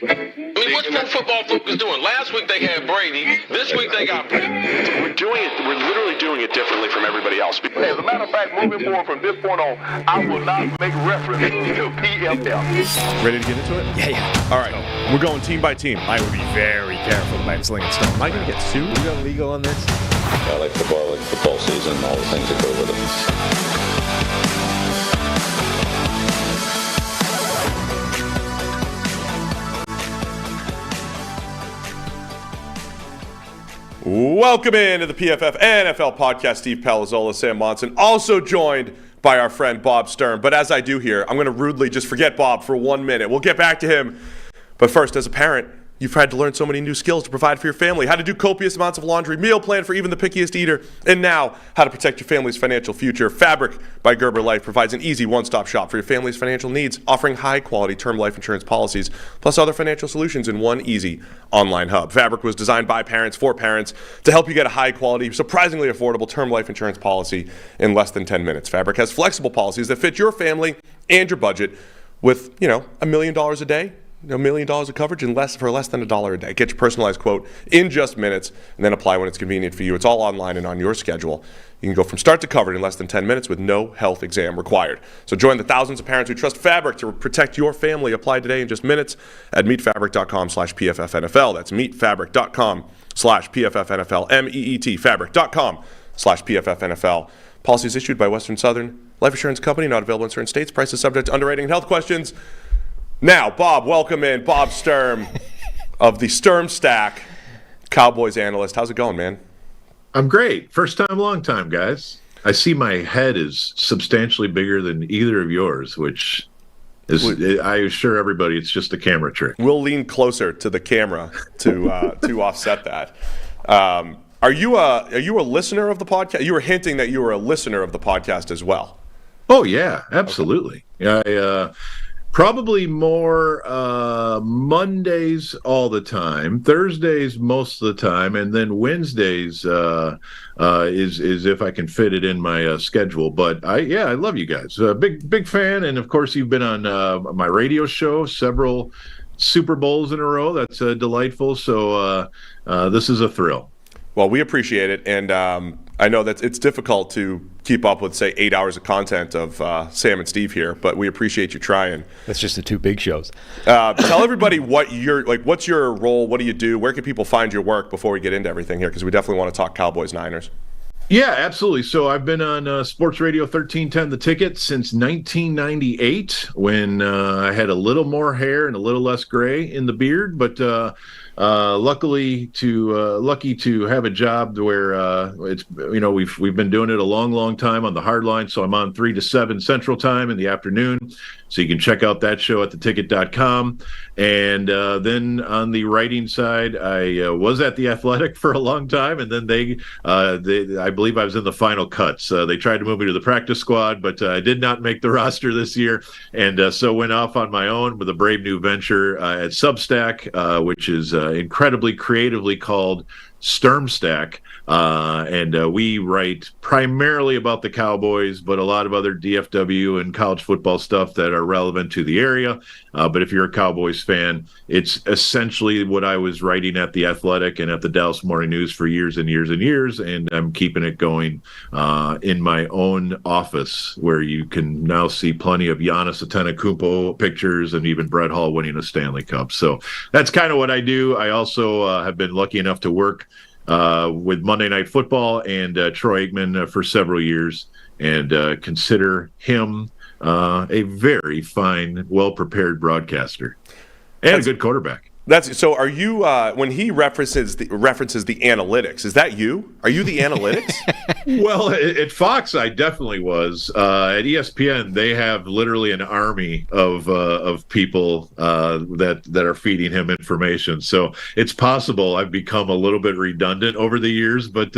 I mean, what's Pro Football Focus doing? Last week they had Brady. This week they got Brady. We're literally doing it differently from everybody else. As a matter of fact, moving forward from this point on, I will not make reference to PFF. Ready to get into it? Yeah. All right. We're going team by team. I would be very careful about slinging stuff. Am I going to get sued? We got legal on this? I like football season, all the things that go with it. Welcome into the PFF NFL podcast. Steve Palazzolo, Sam Monson, also joined by our friend Bob Sturm. But as I do here, I'm going to rudely just forget Bob for 1 minute. We'll get back to him. But first, as a parent, you've had to learn so many new skills to provide for your family. How to do copious amounts of laundry, meal plan for even the pickiest eater, and now how to protect your family's financial future. Fabric by Gerber Life provides an easy one-stop shop for your family's financial needs, offering high-quality term life insurance policies, plus other financial solutions in one easy online hub. Fabric was designed by parents for parents to help you get a high-quality, surprisingly affordable term life insurance policy in less than 10 minutes. Fabric has flexible policies that fit your family and your budget with, $1 million a day. $1 million of coverage for less than $1 a day. Get your personalized quote in just minutes and then apply when it's convenient for you. It's all online and on your schedule. You can go from start to covered in less than 10 minutes with no health exam required. So join the thousands of parents who trust Fabric to protect your family. Apply today in just minutes at meetfabric.com/PFFNFL. That's meetfabric.com/PFFNFL. MEET fabric.com/PFFNFL. Policies issued by Western Southern Life Insurance Company, not available in certain states. Prices subject to underwriting and health questions. Now, Bob, welcome in. Bob Sturm of the Sturm Stack, Cowboys Analyst. How's it going, man? I'm great. First time, long time, guys. I see my head is substantially bigger than either of yours, which is, I assure everybody, it's just a camera trick. We'll lean closer to the camera to offset that. Are you a listener of the podcast? You were hinting that you were a listener of the podcast as well. Oh, yeah, absolutely. Okay. Probably more Mondays all the time, Thursdays most of the time, and then Wednesdays is if I can fit it in my schedule. But I love you guys. Big fan, and of course you've been on my radio show several Super Bowls in a row. That's delightful. So this is a thrill. Well, we appreciate it, and I know that it's difficult to keep up with, say, 8 hours of content of Sam and Steve here, but we appreciate you trying. That's just the two big shows. Tell everybody what's your role, what do you do, where can people find your work before we get into everything here, because we definitely want to talk Cowboys Niners. Yeah, absolutely. So I've been on Sports Radio 1310 The Ticket since 1998 when I had a little more hair and a little less gray in the beard, but lucky to have a job where it's we've been doing it a long time on the hard line. So I'm on 3 to 7 Central Time in the afternoon. So you can check out that show at theticket.com. And then on the writing side, I was at The Athletic for a long time, and then I believe I was in the final cuts. They tried to move me to the practice squad, but I did not make the roster this year, and so went off on my own with a brave new venture at Substack, which is incredibly creatively called Sturm Stack, and we write primarily about the Cowboys, but a lot of other DFW and college football stuff that are relevant to the area. But if you're a Cowboys fan, it's essentially what I was writing at The Athletic and at the Dallas Morning News for years and years and years, and I'm keeping it going in my own office, where you can now see plenty of Giannis Antetokounmpo pictures and even Brett Hall winning a Stanley Cup. So that's kind of what I do. I also have been lucky enough to work with Monday Night Football and Troy Aikman for several years, and consider him a very fine, well-prepared broadcaster and a good quarterback. So are you when he references the analytics, is that you? Are you the analytics? Well, at Fox I definitely was. At ESPN they have literally an army of people that are feeding him information. So it's possible I've become a little bit redundant over the years, but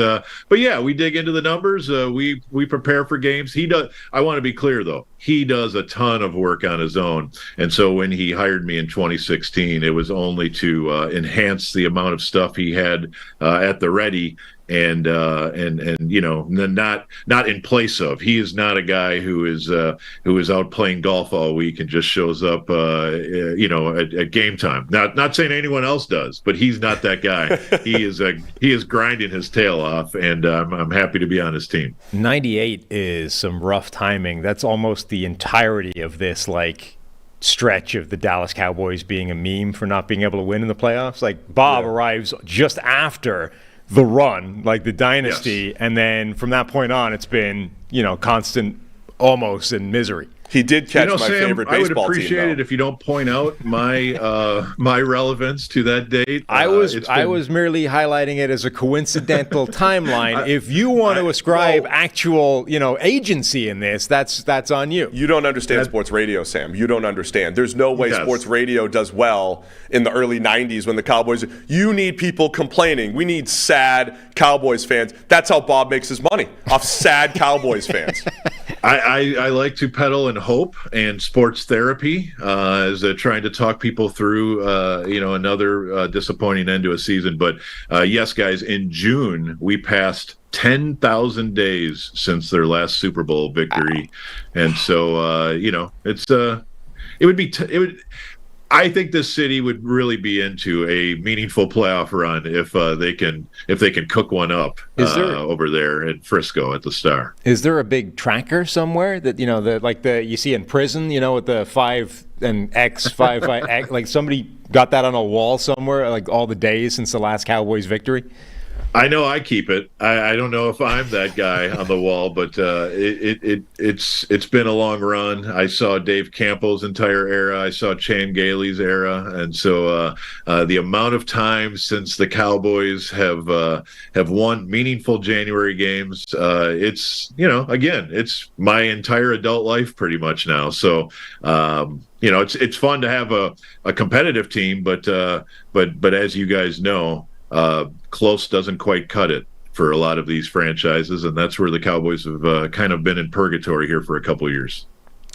yeah, we dig into the numbers. We prepare for games. He does. I want to be clear though. He does a ton of work on his own. And so when he hired me in 2016, it was only to enhance the amount of stuff he had at the ready and not in place of. He is not a guy who is out playing golf all week and just shows up at game time. Not saying anyone else does, but he's not that guy. He is grinding his tail off, and I'm happy to be on his team. 98 is some rough timing. That's almost the entirety of this stretch of the Dallas Cowboys being a meme for not being able to win in the playoffs. Bob arrives just after the run, the dynasty, yes. And then from that point on, it's been constant almost in misery. He did catch my Sam, favorite baseball team. I would appreciate it if you don't point out my relevance to that date. I was merely highlighting it as a coincidental timeline. If you want to ascribe actual, agency in this, that's on you. You don't understand sports radio, Sam. You don't understand. There's no way sports radio does well in the early 90s when the Cowboys. You need people complaining. We need sad Cowboys fans. That's how Bob makes his money, off sad Cowboys fans. I like to peddle in hope and sports therapy as trying to talk people through another disappointing end to a season. But yes, guys, in June we passed 10,000 days since their last Super Bowl victory, and so I think this city would really be into a meaningful playoff run if they can cook one up over there at Frisco at the Star. Is there a big tracker somewhere that you see in prison? With the 5 and X 5 X, somebody got that on a wall somewhere, all the days since the last Cowboys victory. I know I keep it. I don't know if I'm that guy on the wall, but it's been a long run. I saw Dave Campbell's entire era. I saw Chan Gailey's era, and so the amount of time since the Cowboys have won meaningful January games, it's my entire adult life pretty much now. So it's fun to have a competitive team, but as you guys know. Close doesn't quite cut it for a lot of these franchises, and that's where the Cowboys have kind of been in purgatory here for a couple of years.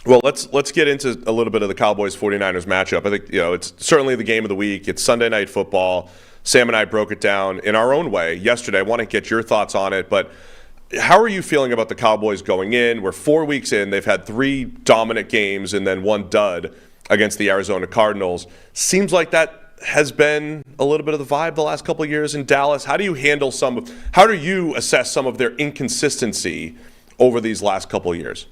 Well, let's get into a little bit of the Cowboys-49ers matchup. I think it's certainly the game of the week. It's Sunday Night Football. Sam and I broke it down in our own way yesterday. I want to get your thoughts on it, but how are you feeling about the Cowboys going in? We're 4 weeks in. They've had 3 dominant games and then 1 dud against the Arizona Cardinals. Seems like that has been a little bit of the vibe the last couple of years in Dallas. How do you assess some of their inconsistency over these last couple of years?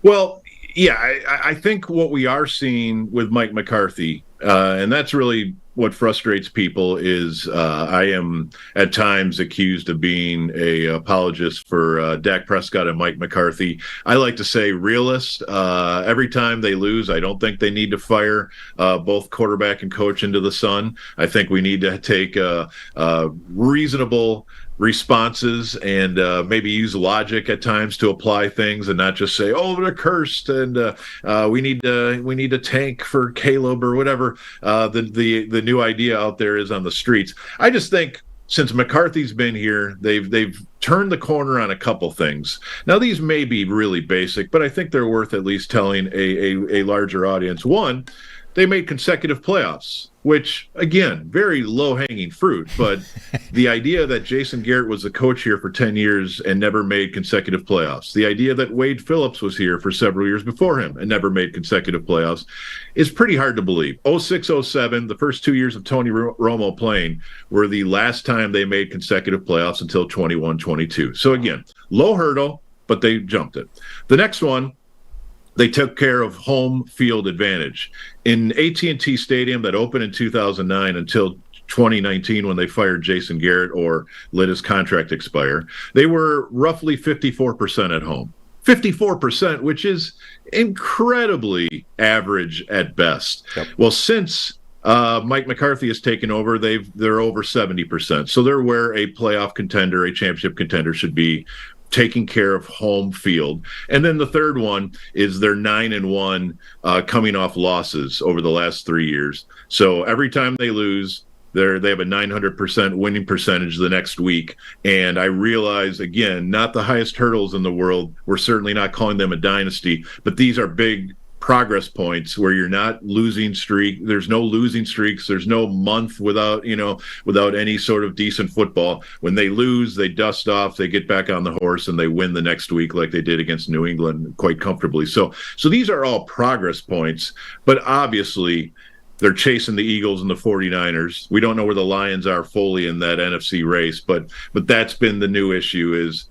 Well, yeah, I think what we are seeing with Mike McCarthy, and that's really what frustrates people, is I am at times accused of being a apologist for Dak Prescott and Mike McCarthy. I like to say realist. Every time they lose, I don't think they need to fire both quarterback and coach into the sun. I think we need to take reasonable responses and maybe use logic at times to apply things and not just say, oh, they're cursed and we need to tank for Caleb or whatever the new idea out there is on the streets. I just think since McCarthy's been here, they've turned the corner on a couple things. Now, these may be really basic, but I think they're worth at least telling a larger audience. One, they made consecutive playoffs, which, again, very low-hanging fruit. But the idea that Jason Garrett was the coach here for 10 years and never made consecutive playoffs, the idea that Wade Phillips was here for several years before him and never made consecutive playoffs is pretty hard to believe. 06-07, the first 2 years of Tony Romo playing, were the last time they made consecutive playoffs until 21-22. So, again, low hurdle, but they jumped it. The next one, they took care of home field advantage. In AT&T Stadium that opened in 2009 until 2019 when they fired Jason Garrett or let his contract expire, they were roughly 54% at home. 54%, which is incredibly average at best. Yep. Well, since Mike McCarthy has taken over, they're over 70%. So they're where a playoff contender, a championship contender should be, taking care of home field. And then the third one is they're 9-1 coming off losses over the last 3 years. So every time they lose, they have a 900% winning percentage the next week. And I realize, again, not the highest hurdles in the world. We're certainly not calling them a dynasty, but these are big progress points where you're not losing streak. There's no losing streaks. There's no month without any sort of decent football. When they lose, they dust off, they get back on the horse, and they win the next week like they did against New England quite comfortably. So these are all progress points, but obviously they're chasing the Eagles and the 49ers. We don't know where the Lions are fully in that NFC race, but that's been the new issue is,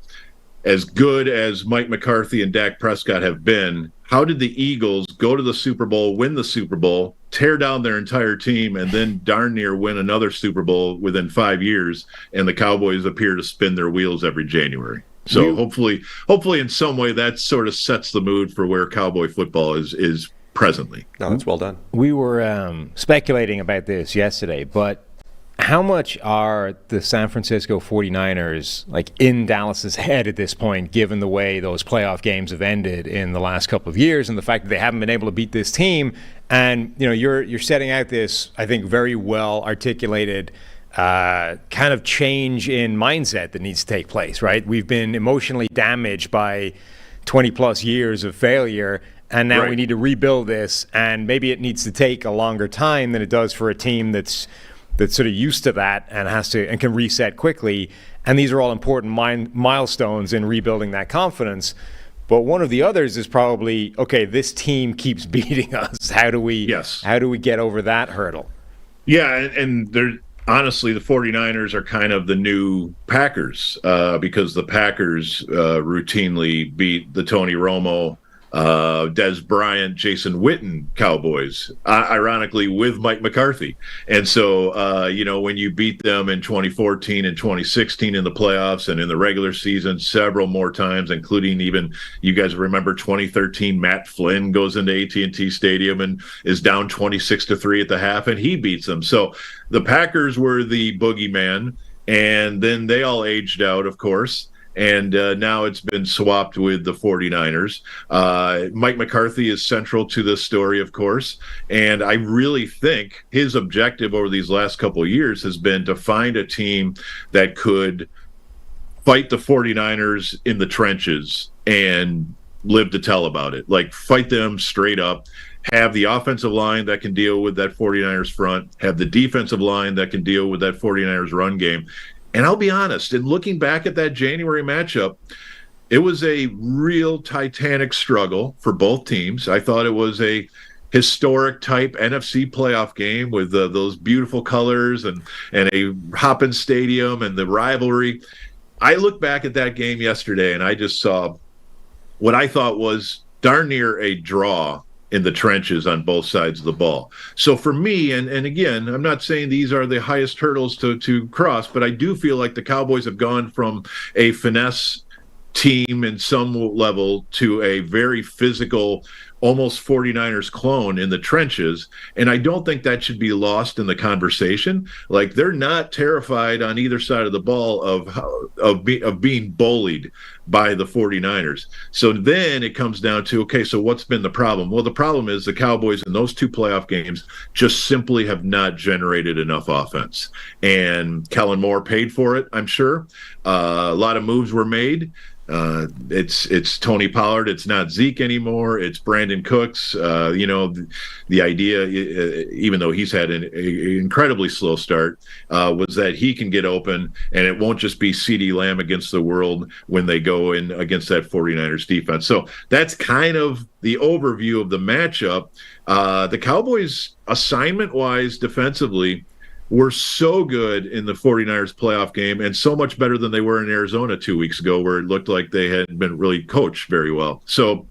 as good as Mike McCarthy and Dak Prescott have been, how did the Eagles go to the Super Bowl, win the Super Bowl, tear down their entire team, and then darn near win another Super Bowl within 5 years, and the Cowboys appear to spin their wheels every January? So hopefully in some way that sort of sets the mood for where Cowboy football is presently. No, that's well done. We were speculating about this yesterday, but how much are the San Francisco 49ers like in Dallas's head at this point, given the way those playoff games have ended in the last couple of years and the fact that they haven't been able to beat this team? And you're setting out this, I think, very well articulated kind of change in mindset that needs to take place, right? We've been emotionally damaged by 20 plus years of failure, and now we need to rebuild this, and maybe it needs to take a longer time than it does for a team that's sort of used to that and can reset quickly. And these are all important milestones in rebuilding that confidence. But one of the others is probably, okay, this team keeps beating us. How do we get over that hurdle? Yeah, and they're honestly, the 49ers are kind of the new Packers because the Packers routinely beat the Tony Romo, Des Bryant, Jason Witten Cowboys, ironically with Mike McCarthy. And so, when you beat them in 2014 and 2016 in the playoffs and in the regular season several more times, including even, you guys remember 2013, Matt Flynn goes into AT&T Stadium and is down 26-3 at the half, and he beats them. So the Packers were the boogeyman, and then they all aged out, of course. And now it's been swapped with the 49ers. Mike McCarthy is central to this story, of course. And I really think his objective over these last couple of years has been to find a team that could fight the 49ers in the trenches and live to tell about it. Like, fight them straight up. Have the offensive line that can deal with that 49ers front. Have the defensive line that can deal with that 49ers run game. And I'll be honest, in looking back at that January matchup, it was a real titanic struggle for both teams. I thought it was a historic type NFC playoff game with those beautiful colors and a hopping stadium and the rivalry. I look back at that game yesterday and I just saw what I thought was darn near a draw in the trenches on both sides of the ball. So for me, and again, I'm not saying these are the highest hurdles to cross, but I do feel like the Cowboys have gone from a finesse team in some level to a very physical, almost 49ers clone in the trenches. And I don't think that should be lost in the conversation. Like, they're not terrified on either side of the ball of being bullied by the 49ers. So then it comes down to, okay, so what's been the problem? Well, the problem is the Cowboys in those two playoff games just simply have not generated enough offense. And Kellen Moore paid for it, I'm sure. A lot of moves were made. It's Tony Pollard. It's not Zeke anymore. It's Brandon Cooks. The idea, even though he's had an incredibly slow start, was that he can get open and it won't just be CeeDee Lamb against the world when they go in against that 49ers defense. So that's kind of the overview of the matchup. The Cowboys, assignment-wise, defensively, were so good in the 49ers playoff game and so much better than they were in Arizona 2 weeks ago, where it looked like they hadn't been really coached very well. So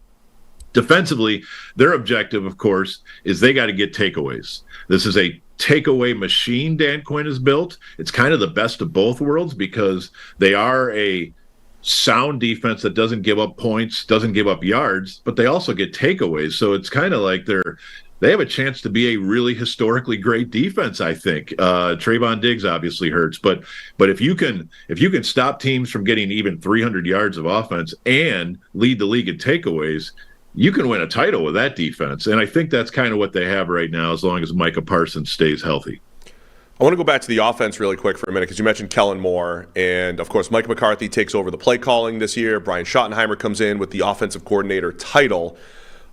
defensively, their objective, of course, is they got to get takeaways. This is a takeaway machine Dan Quinn has built. It's kind of the best of both worlds because they are a sound defense that doesn't give up points, doesn't give up yards, but they also get takeaways. So it's kind of like they have a chance to be a really historically great defense, I think. Trayvon Diggs obviously hurts, but if you can stop teams from getting even 300 yards of offense and lead the league in takeaways, you can win a title with that defense. And I think that's kind of what they have right now, as long as Micah Parsons stays healthy. I want to go back to the offense really quick for a minute because you mentioned Kellen Moore. And, of course, Mike McCarthy takes over the play calling this year. Brian Schottenheimer comes in with the offensive coordinator title.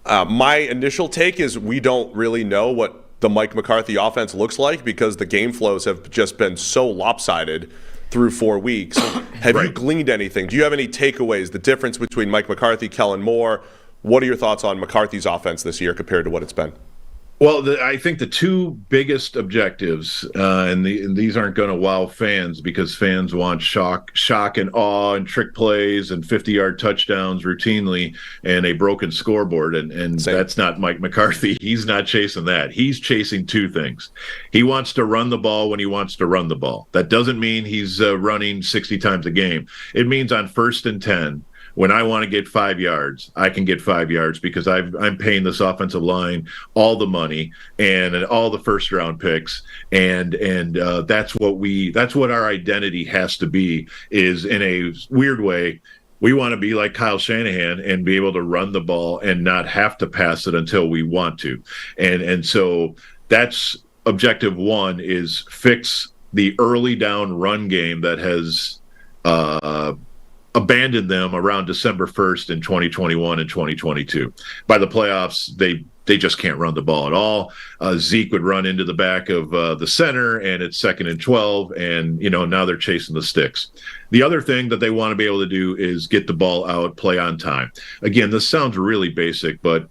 My initial take is we don't really know what the Mike McCarthy offense looks like because the game flows have just been so lopsided through 4 weeks. Have you gleaned anything? Do you have any takeaways? The difference between Mike McCarthy, Kellen Moore? What are your thoughts on McCarthy's offense this year compared to what it's been? Well, I think the two biggest objectives, and these aren't going to wow fans because fans want shock and awe and trick plays and 50-yard touchdowns routinely and a broken scoreboard. And that's not Mike McCarthy. He's not chasing that. He's chasing two things. He wants to run the ball when he wants to run the ball. That doesn't mean he's running 60 times a game. It means on 1st and 10. When I want to get 5 yards, I can get 5 yards because I'm paying this offensive line all the money and all the first round picks, and that's what our identity has to be. Is in a weird way, we want to be like Kyle Shanahan and be able to run the ball and not have to pass it until we want to, and so that's objective one: is fix the early down run game that has abandoned them around December 1st in 2021 and 2022. By the playoffs, they just can't run the ball at all. Zeke would run into the back of the center, and it's 2nd and 12, and now they're chasing the sticks. The other thing that they want to be able to do is get the ball out, play on time. Again, this sounds really basic, but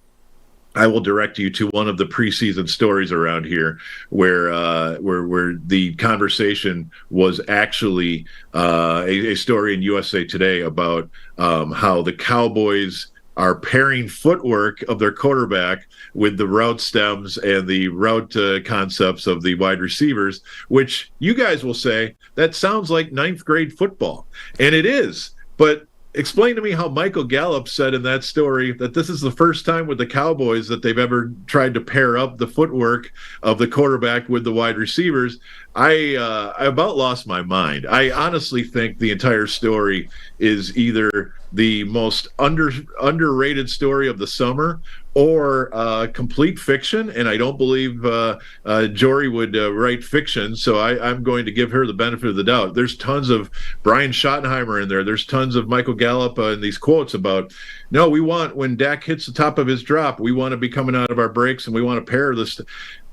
I will direct you to one of the preseason stories around here where the conversation was actually a story in USA Today about how the Cowboys are pairing footwork of their quarterback with the route stems and the route concepts of the wide receivers, which you guys will say that sounds like 9th grade football. And it is, but explain to me how Michael Gallup said in that story that this is the first time with the Cowboys that they've ever tried to pair up the footwork of the quarterback with the wide receivers. I about lost my mind. I honestly think the entire story is either the most underrated story of the summer or complete fiction, and I don't believe Jory would write fiction, so I'm going to give her the benefit of the doubt. There's tons of Brian Schottenheimer in there. There's tons of Michael Gallup in these quotes about, no, we want, when Dak hits the top of his drop, we want to be coming out of our breaks, and we want to pair this.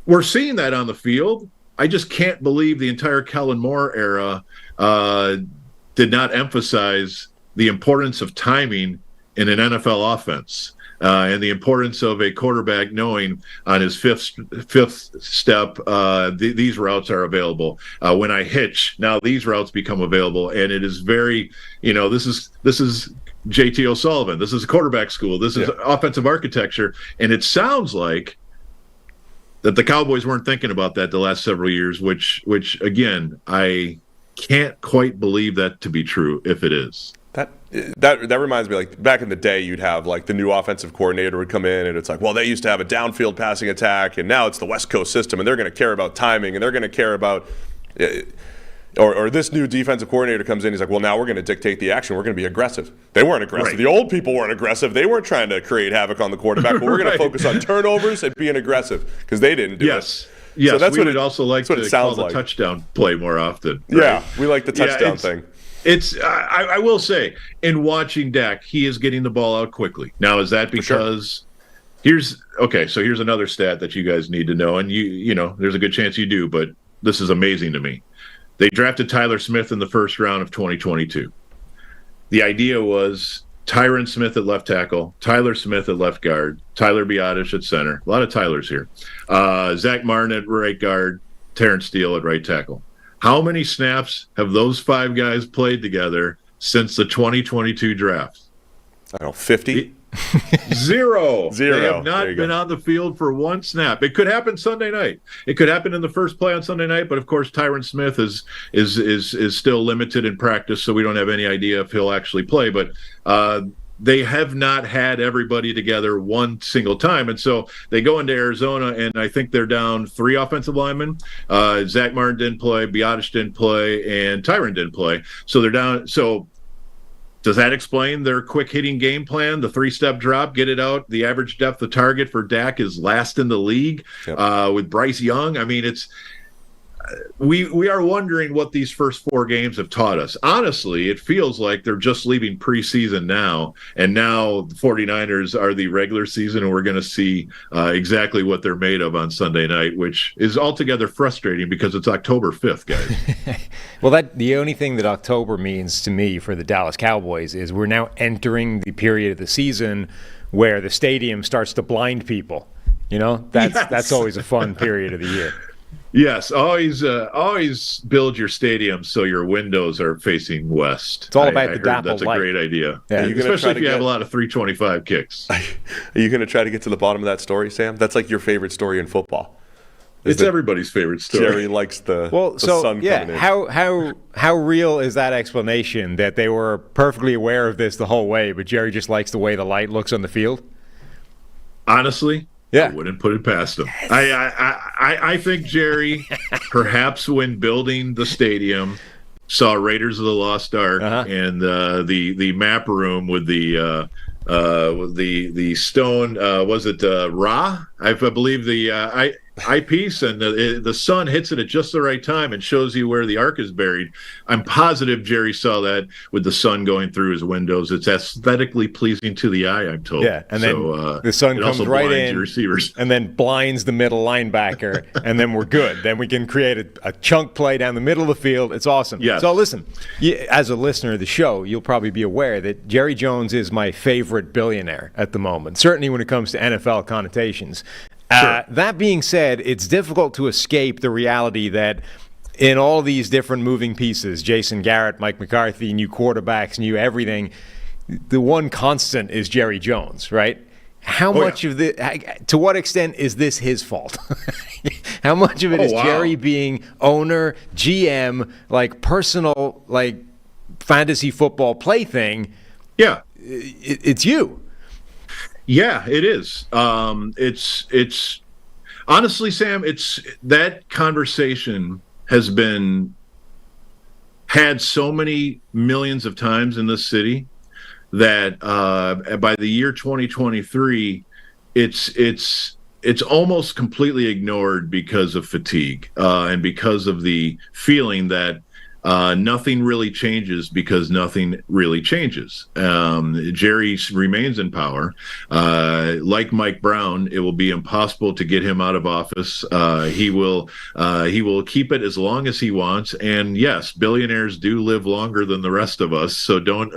We're seeing that on the field. I just can't believe the entire Kellen Moore era did not emphasize the importance of timing in an NFL offense. And the importance of a quarterback knowing on his fifth step, these routes are available. When I hitch, now these routes become available, and it is very, this is JT O'Sullivan. This is quarterback school. This is offensive architecture, and it sounds like that the Cowboys weren't thinking about that the last several years. Which again, I can't quite believe that to be true if it is. That reminds me, like back in the day, you'd have like the new offensive coordinator would come in, and it's like, well, they used to have a downfield passing attack, and now it's the West Coast system, and they're going to care about timing, and they're going to care about, or this new defensive coordinator comes in, he's like, well, now we're going to dictate the action, we're going to be aggressive. They weren't aggressive. Right. The old people weren't aggressive. They weren't trying to create havoc on the quarterback, but we're going to focus on turnovers and being aggressive because they didn't do it. Yes, so that's we would also like to call the like. Touchdown play more often. Right? Yeah, we like the touchdown thing. It's I will say, in watching Dak, he is getting the ball out quickly. Now, is that because here's another stat that you guys need to know, and you know, there's a good chance you do, but this is amazing to me. They drafted Tyler Smith in the first round of 2022. The idea was Tyron Smith at left tackle, Tyler Smith at left guard, Tyler Biadasz at center. A lot of Tylers here. Zach Martin at right guard, Terrence Steele at right tackle. How many snaps have those five guys played together since the 2022 draft? I don't know, 50? Zero. They have not been on the field for one snap. It could happen Sunday night. It could happen in the first play on Sunday night, but of course Tyron Smith is still limited in practice, so we don't have any idea if he'll actually play. But they have not had everybody together one single time. And so they go into Arizona, and I think they're down 3 offensive linemen. Zach Martin didn't play, Biadasz didn't play, and Tyron didn't play. So they're down. So does that explain their quick hitting game plan? The 3-step drop, get it out. The average depth of target for Dak is last in the league with Bryce Young. I mean, we are wondering what these first 4 games have taught us. Honestly, it feels like they're just leaving preseason now, and now the 49ers are the regular season, and we're going to see exactly what they're made of on Sunday night, which is altogether frustrating because it's October 5th, guys. Well, the only thing that October means to me for the Dallas Cowboys is we're now entering the period of the season where the stadium starts to blind people. That's always a fun period of the year. Yes, always build your stadium so your windows are facing west. It's all about the dapple that's a light. Great idea. Yeah. Especially if you have a lot of 325 kicks. Are you going to try to get to the bottom of that story, Sam? That's like your favorite story in football. It's everybody's favorite story. Jerry likes the sun coming in. How real is that explanation that they were perfectly aware of this the whole way, but Jerry just likes the way the light looks on the field? Honestly, yeah. I wouldn't put it past him. I think Jerry, perhaps when building the stadium, saw Raiders of the Lost Ark and the map room with the stone. Was it Ra? I believe the eyepiece, and the sun hits it at just the right time and shows you where the ark is buried. I'm positive Jerry saw that with the sun going through his windows. It's aesthetically pleasing to the eye, I'm told. Yeah, and then the sun comes right in receivers. And then blinds the middle linebacker, and then we're good. Then we can create a chunk play down the middle of the field. It's awesome. Yes. So listen, as a listener of the show, you'll probably be aware that Jerry Jones is my favorite billionaire at the moment, certainly when it comes to NFL connotations. Sure. That being said, it's difficult to escape the reality that in all these different moving pieces, Jason Garrett, Mike McCarthy, new quarterbacks, new everything, the one constant is Jerry Jones, right? How much of to what extent is this his fault? How much of it is Jerry being owner, GM, like personal, like fantasy football plaything? Yeah. It's you. Yeah, it is. It's honestly, Sam, it's that conversation has been had so many millions of times in this city that by the year 2023, it's almost completely ignored because of fatigue and because of the feeling that nothing really changes because nothing really changes. Jerry remains in power. Like Mike Brown, it will be impossible to get him out of office. He will keep it as long as he wants. And yes, billionaires do live longer than the rest of us. So don't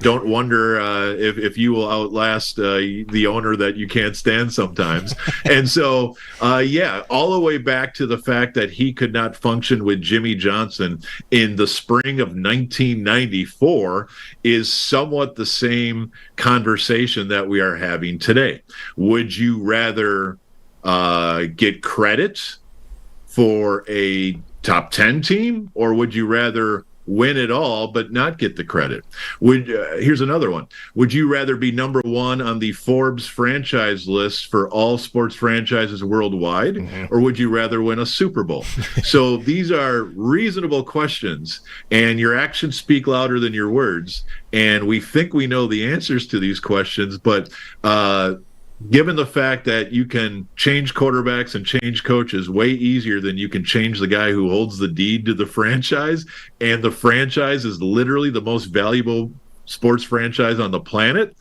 wonder if you will outlast the owner that you can't stand sometimes. And so, all the way back to the fact that he could not function with Jimmy Johnson in the spring of 1994 is somewhat the same conversation that we are having today. Would you rather get credit for a top 10 team, or would you rather win it all but not get the credit? Here's another one. Would you rather be number one on the Forbes franchise list for all sports franchises worldwide, or would you rather win a Super Bowl? So these are reasonable questions, and your actions speak louder than your words. And we think we know the answers to these questions, but given the fact that you can change quarterbacks and change coaches way easier than you can change the guy who holds the deed to the franchise, and the franchise is literally the most valuable sports franchise on the planet,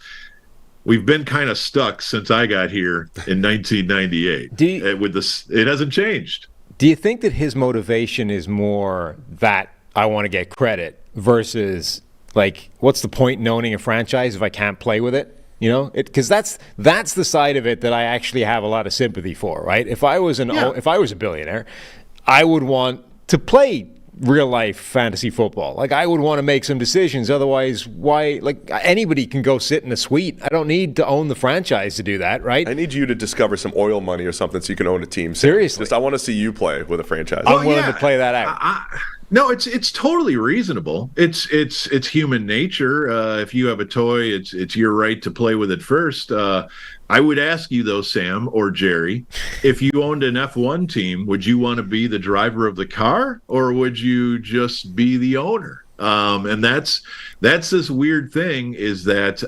we've been kind of stuck since I got here in 1998. It hasn't changed. Do you think that his motivation is more that I want to get credit versus, like, what's the point in owning a franchise if I can't play with it? You know, because that's the side of it that I actually have a lot of sympathy for, right? If I was a billionaire, I would want to play real life fantasy football. Like, I would want to make some decisions. Otherwise, why? Like, anybody can go sit in a suite. I don't need to own the franchise to do that, right? I need you to discover some oil money or something so you can own a team. Seriously, I want to see you play with a franchise. I'm willing to play that out. No, it's totally reasonable. It's human nature. If you have a toy, it's your right to play with it first. I would ask you though, Sam or Jerry, if you owned an F1 team, would you want to be the driver of the car, or would you just be the owner? And that's this weird thing, is that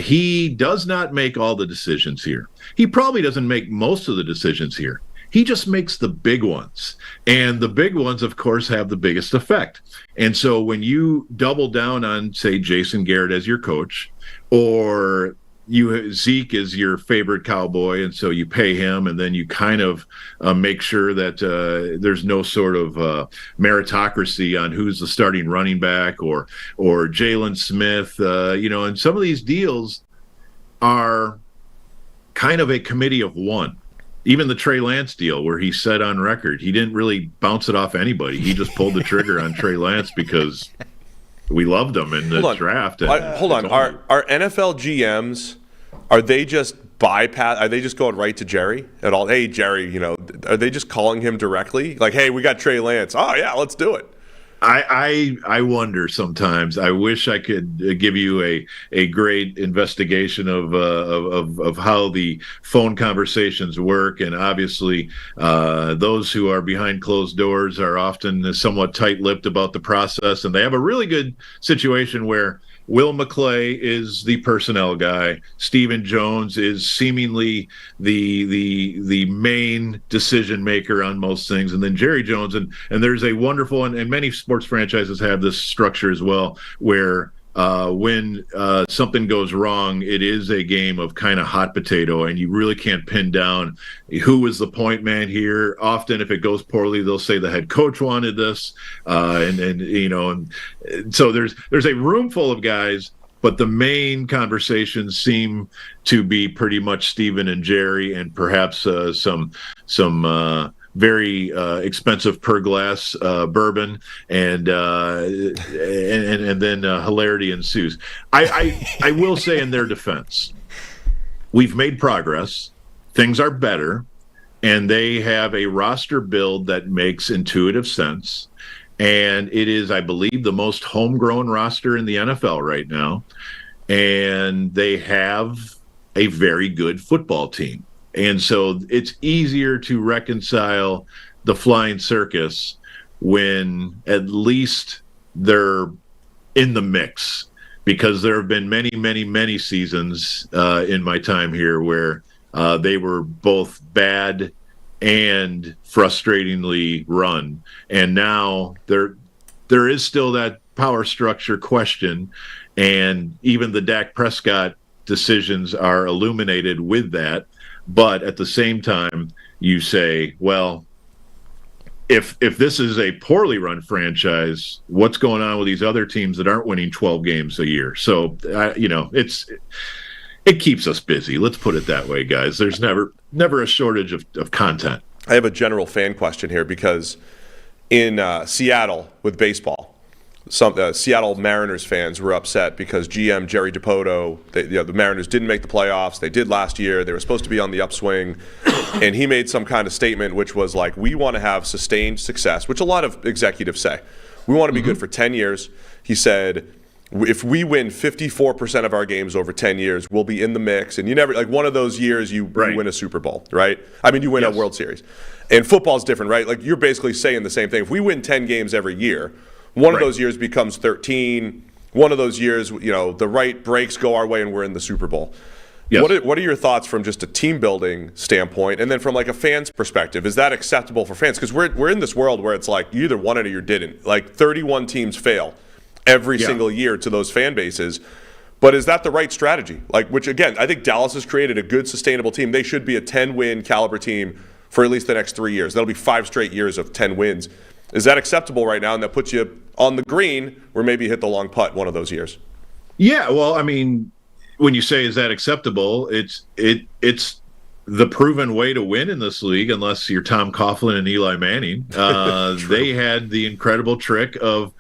he does not make all the decisions here. He probably doesn't make most of the decisions here. He just makes the big ones. And the big ones, of course, have the biggest effect. And so when you double down on, say, Jason Garrett as your coach, or Zeke is your favorite Cowboy, and so you pay him, and then you kind of make sure that there's no sort of meritocracy on who's the starting running back or Jalen Smith. And some of these deals are kind of a committee of one. Even the Trey Lance deal, where he said on record he didn't really bounce it off anybody. He just pulled the trigger on Trey Lance because we loved him in the draft. Hold on. Are NFL GMs, are they just are they just going right to Jerry at all? Hey, Jerry, are they just calling him directly? Like, hey, we got Trey Lance. Oh, yeah, let's do it. I wonder sometimes. I wish I could give you a great investigation of how the phone conversations work, and obviously those who are behind closed doors are often somewhat tight-lipped about the process, and they have a really good situation where Will McClay is the personnel guy. Stephen Jones is seemingly the main decision maker on most things, and then Jerry Jones. And there's a wonderful, and many sports franchises have this structure as well, where when something goes wrong, it is a game of kind of hot potato, and you really can't pin down who is the point man here. Often, if it goes poorly, they'll say the head coach wanted this, and so there's a room full of guys, but the main conversations seem to be pretty much Stephen and Jerry, and perhaps some very expensive per glass bourbon, and then hilarity ensues. I will say, in their defense, we've made progress. Things are better, and they have a roster build that makes intuitive sense. And it is, I believe, the most homegrown roster in the NFL right now. And they have a very good football team. And so it's easier to reconcile the flying circus when at least they're in the mix, because there have been many, many, many seasons in my time here where they were both bad and frustratingly run. And now there is still that power structure question, and even the Dak Prescott decisions are illuminated with that. But at the same time, you say, well, if this is a poorly run franchise, what's going on with these other teams that aren't winning 12 games a year? So, it keeps us busy. Let's put it that way, guys. There's never a shortage of content. I have a general fan question here, because in Seattle with baseball, some Seattle Mariners fans were upset because GM Jerry Dipoto, the Mariners didn't make the playoffs. They did last year. They were supposed to be on the upswing. And he made some kind of statement which was like, we want to have sustained success, which a lot of executives say. We want to be good for 10 years. He said, if we win 54% of our games over 10 years, we'll be in the mix. And you never, like, one of those years you win a Super Bowl, right? I mean, you win a World Series. And football's different, right? Like, you're basically saying the same thing. If we win 10 games every year, one of those years becomes 13. One of those years, the right breaks go our way and we're in the Super Bowl. Yes. What are your thoughts from just a team building standpoint, and then from like a fan's perspective? Is that acceptable for fans? Because we're in this world where it's like you either won it or you didn't. Like 31 teams fail every single year to those fan bases. But is that the right strategy? Like, which again, I think Dallas has created a good sustainable team. They should be a 10-win caliber team for at least the next 3 years. That'll be 5 straight years of 10 wins. Is that acceptable right now? And that puts you on the green where maybe you hit the long putt one of those years. Yeah, well, I mean, when you say is that acceptable, it's the proven way to win in this league, unless you're Tom Coughlin and Eli Manning. They had the incredible trick of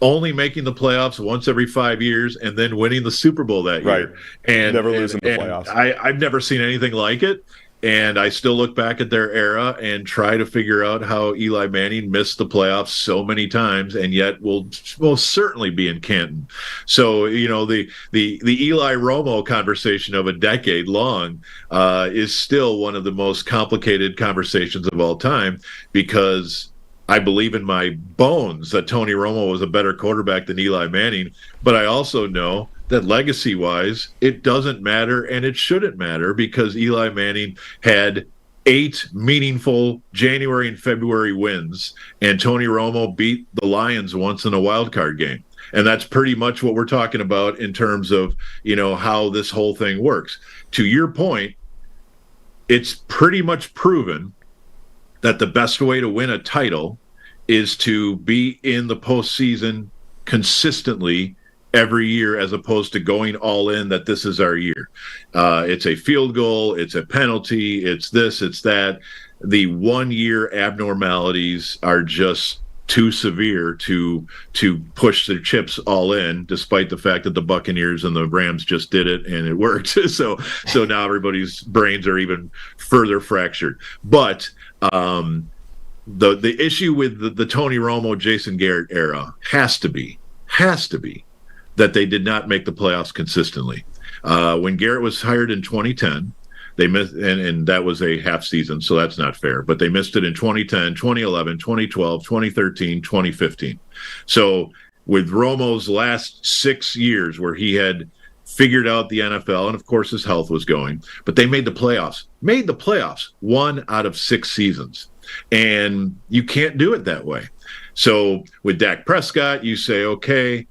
only making the playoffs once every 5 years and then winning the Super Bowl that year. And never losing the playoffs. I've never seen anything like it. And I still look back at their era and try to figure out how Eli Manning missed the playoffs so many times and yet will most certainly be in Canton. So, the Eli Romo conversation of a decade long is still one of the most complicated conversations of all time, because I believe in my bones that Tony Romo was a better quarterback than Eli Manning, but I also know that legacy-wise, it doesn't matter and it shouldn't matter, because Eli Manning had 8 meaningful January and February wins, and Tony Romo beat the Lions once in a wild card game. And that's pretty much what we're talking about in terms of, how this whole thing works. To your point, it's pretty much proven that the best way to win a title is to be in the postseason consistently every year, as opposed to going all in that this is our year. It's a field goal, it's a penalty, it's this, it's that. The 1 year abnormalities are just too severe to push the chips all in, despite the fact that the Buccaneers and the Rams just did it and it worked. So now everybody's brains are even further fractured. But the issue with the Tony Romo, Jason Garrett era has to be that they did not make the playoffs consistently. When Garrett was hired in 2010, they missed, and that was a half season, so that's not fair. But they missed it in 2010, 2011, 2012, 2013, 2015. So with Romo's last 6 years, where he had figured out the NFL, and of course his health was going, but they made the playoffs. 1 out of 6 seasons. And you can't do it that way. So with Dak Prescott, you say, okay,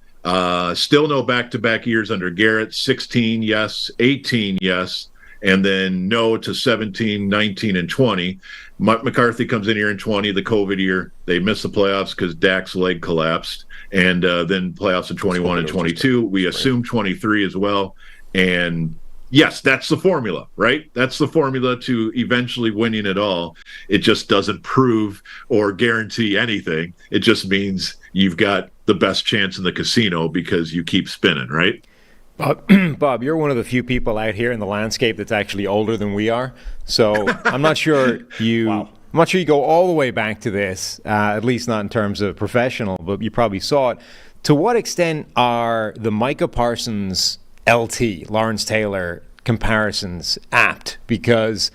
still no back-to-back years under Garrett. 16, yes. 18, yes. And then no to 17, 19, and 20. Mike McCarthy comes in here in 20, the COVID year. They miss the playoffs because Dak's leg collapsed. And then playoffs in 21 and 22. We assume 23 as well. And yes, that's the formula, right? That's the formula to eventually winning it all. It just doesn't prove or guarantee anything. It just means you've got the best chance in the casino because you keep spinning, right? Bob, you're one of the few people out here in the landscape that's actually older than we are. So I'm not sure you I'm not sure you go all the way back to this, at least not in terms of professional, but you probably saw it. To what extent are the Micah Parsons LT, Lawrence Taylor comparisons apt? Because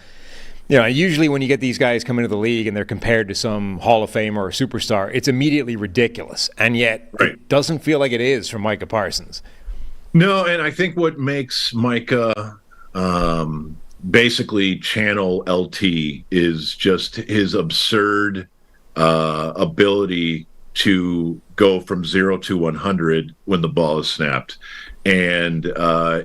usually when you get these guys come into the league and they're compared to some Hall of Famer or superstar, it's immediately ridiculous. And yet It doesn't feel like it is for Micah Parsons. No, and I think what makes Micah basically channel LT is just his absurd ability to go from 0 to 100 when the ball is snapped. And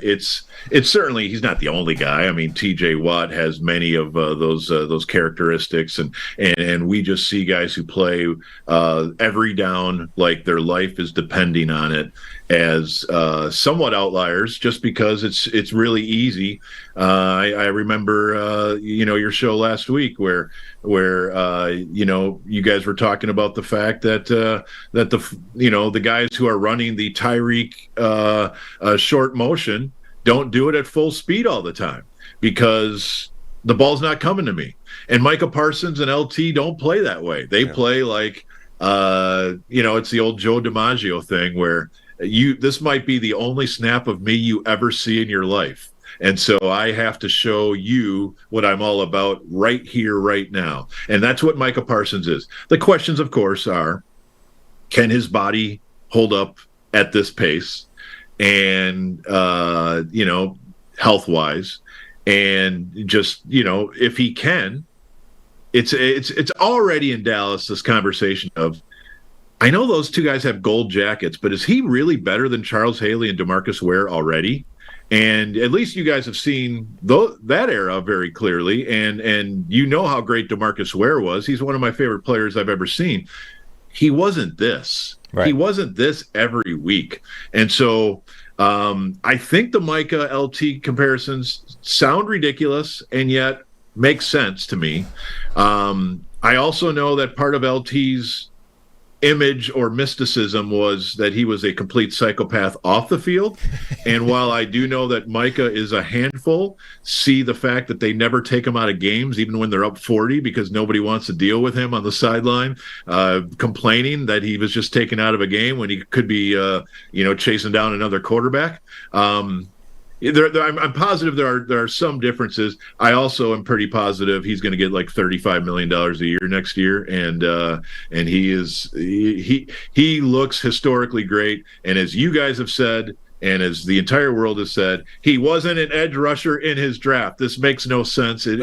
it's certainly, he's not the only guy. I mean, TJ Watt has many of those characteristics, and we just see guys who play every down like their life is depending on it as somewhat outliers, just because it's really easy. I remember your show last week where you guys were talking about the fact that the guys who are running the Tyreek short motion don't do it at full speed all the time because the ball's not coming to me. And Micah Parsons and LT don't play that way. They play like it's the old Joe DiMaggio thing where this might be the only snap of me you ever see in your life. And so I have to show you what I'm all about right here, right now. And that's what Micah Parsons is. The questions, of course, are, can his body hold up at this pace? And, health-wise. And just, if he can, it's already in Dallas, this conversation of, I know those two guys have gold jackets, but is he really better than Charles Haley and DeMarcus Ware already? And at least you guys have seen that era very clearly, and how great DeMarcus Ware was. He's one of my favorite players I've ever seen. He wasn't this. Right. He wasn't this every week. And so I think the Micah LT comparisons sound ridiculous and yet make sense to me. I also know that part of LT's image or mysticism was that he was a complete psychopath off the field. And while I do know that Micah is a handful, see the fact that they never take him out of games, even when they're up 40, because nobody wants to deal with him on the sideline, complaining that he was just taken out of a game when he could be, chasing down another quarterback. I'm positive there are some differences. I also am pretty positive he's going to get like $35 million a year next year, and he looks historically great. And as you guys have said, And as the entire world has said, he wasn't an edge rusher in his draft. This makes no sense. It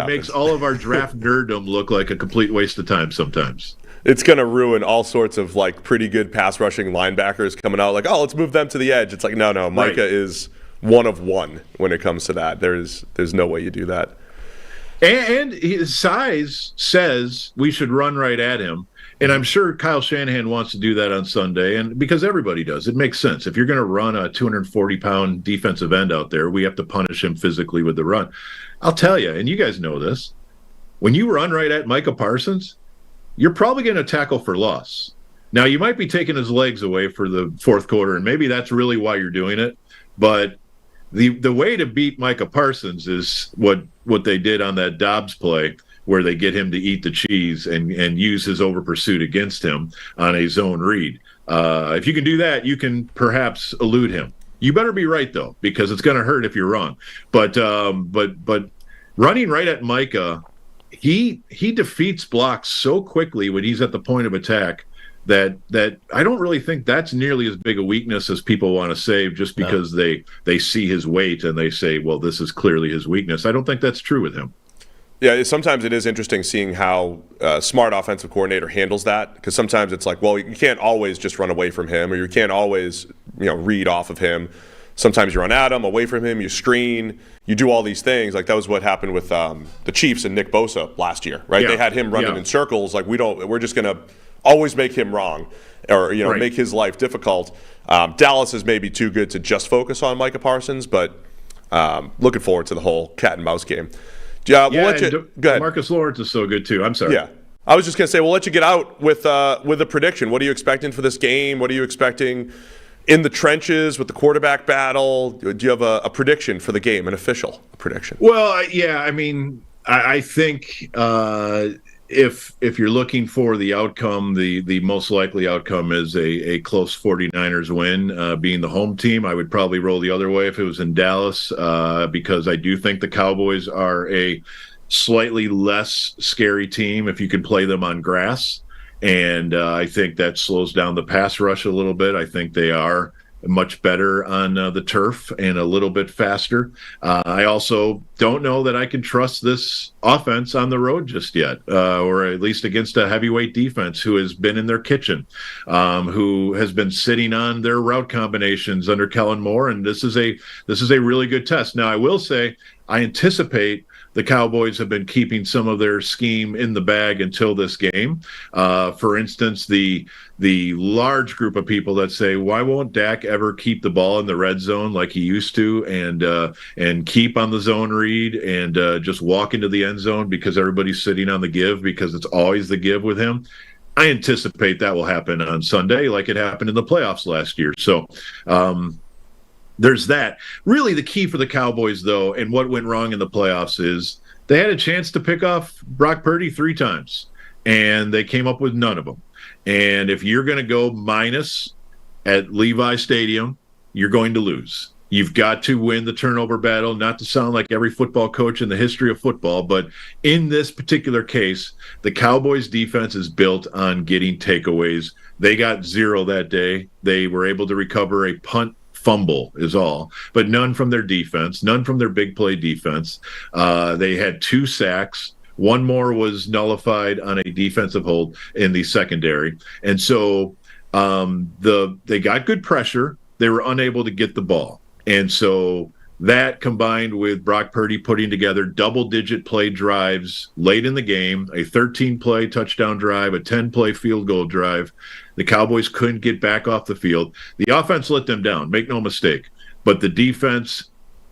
makes all of our draft nerddom look like a complete waste of time sometimes. It's going to ruin all sorts of like pretty good pass rushing linebackers coming out like, oh, let's move them to the edge. It's like, no, Micah is one of one when it comes to that. There's no way you do that. And his size says we should run right at him. And I'm sure Kyle Shanahan wants to do that on Sunday, and because everybody does. It makes sense. If you're going to run a 240-pound defensive end out there, we have to punish him physically with the run. I'll tell you, and you guys know this, when you run right at Micah Parsons, you're probably going to tackle for loss. Now, you might be taking his legs away for the fourth quarter, and maybe that's really why you're doing it. But the way to beat Micah Parsons is what they did on that Dobbs play, where they get him to eat the cheese and use his over pursuit against him on a zone read. If you can do that, you can perhaps elude him. You better be right, though, because it's going to hurt if you're wrong. But running right at Micah, he defeats blocks so quickly when he's at the point of attack that I don't really think that's nearly as big a weakness as people want to say, just because they see his weight and they say, well, this is clearly his weakness. I don't think that's true with him. Yeah, sometimes it is interesting seeing how a smart offensive coordinator handles that, because sometimes it's like, well, you can't always just run away from him, or you can't always, read off of him. Sometimes you run at him, away from him, you screen, you do all these things. Like that was what happened with the Chiefs and Nick Bosa last year, right? Yeah. They had him running in circles. Like we're just going to always make him wrong, or make his life difficult. Dallas is maybe too good to just focus on Micah Parsons, but looking forward to the whole cat and mouse game. Go ahead. Marcus Lawrence is so good too. I'm sorry. Yeah, I was just gonna say we'll let you get out with a prediction. What are you expecting for this game? What are you expecting in the trenches with the quarterback battle? Do you have a prediction for the game, an official prediction? Well, I think if you're looking for the outcome, the most likely outcome is a close 49ers win. Being the home team, I would probably roll the other way if it was in Dallas, because I do think the Cowboys are a slightly less scary team if you can play them on grass. And I think that slows down the pass rush a little bit. I think they are much better on the turf and a little bit faster. I also don't know that I can trust this offense on the road just yet, or at least against a heavyweight defense who has been in their kitchen, who has been sitting on their route combinations under Kellen Moore, and this is a really good test. Now, I will say I anticipate the Cowboys have been keeping some of their scheme in the bag until this game. For instance, the large group of people that say, why won't Dak ever keep the ball in the red zone like he used to, and keep on the zone read and just walk into the end zone because everybody's sitting on the give because it's always the give with him. I anticipate that will happen on Sunday like it happened in the playoffs last year. So there's that. Really, the key for the Cowboys, though, and what went wrong in the playoffs is they had a chance to pick off Brock Purdy 3 times, and they came up with none of them. And if you're going to go minus at Levi Stadium, you're going to lose. You've got to win the turnover battle, not to sound like every football coach in the history of football, but in this particular case, the Cowboys defense is built on getting takeaways. They got 0 that day. They were able to recover a punt fumble is all, but none from their defense, none from their big play defense. They had 2 sacks. One more was nullified on a defensive hold in the secondary. And so they got good pressure. They were unable to get the ball. And so that combined with Brock Purdy putting together double-digit play drives late in the game, a 13-play touchdown drive, a 10-play field goal drive, the Cowboys couldn't get back off the field. The offense let them down, make no mistake. But the defense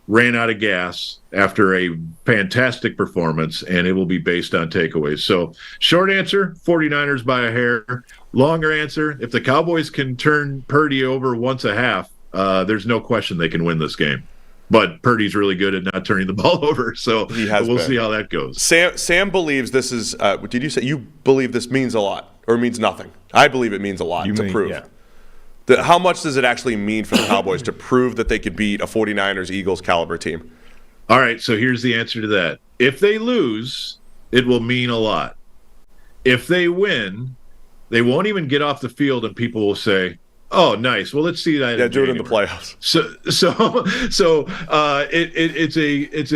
ran out of gas after a fantastic performance, and it will be based on takeaways. So short answer, 49ers by a hair. Longer answer, if the Cowboys can turn Purdy over once a half, there's no question they can win this game. But Purdy's really good at not turning the ball over, so we'll see how that goes. Sam believes this is did you say you believe this means a lot or means nothing? I believe it means a lot to prove. Yeah. How much does it actually mean for the Cowboys to prove that they could beat a 49ers-Eagles caliber team? All right, so here's the answer to that. If they lose, it will mean a lot. If they win, they won't even get off the field and people will say, Oh, nice. Well, let's see that. Yeah, do it in the playoffs. It's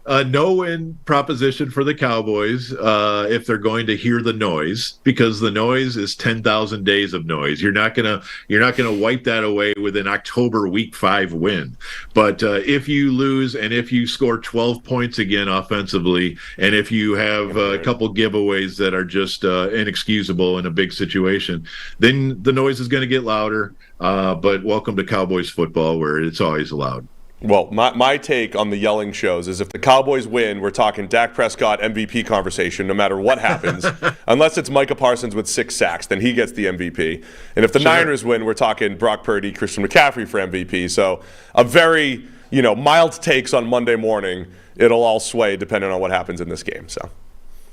a no-win proposition for the Cowboys if they're going to hear the noise, because the noise is 10,000 days of noise. You're not gonna wipe that away with an October Week 5 win. But if you lose and if you score 12 points again offensively, and if you have a couple giveaways that are just inexcusable in a big situation, then the noise is going to get louder. But welcome to Cowboys football, where it's always loud. Well, my take on the yelling shows is if the Cowboys win, we're talking Dak Prescott MVP conversation no matter what happens. Unless it's Micah Parsons with 6 sacks, then he gets the MVP. And if the Niners win, we're talking Brock Purdy, Christian McCaffrey for MVP. So a very, mild takes on Monday morning. It'll all sway depending on what happens in this game. So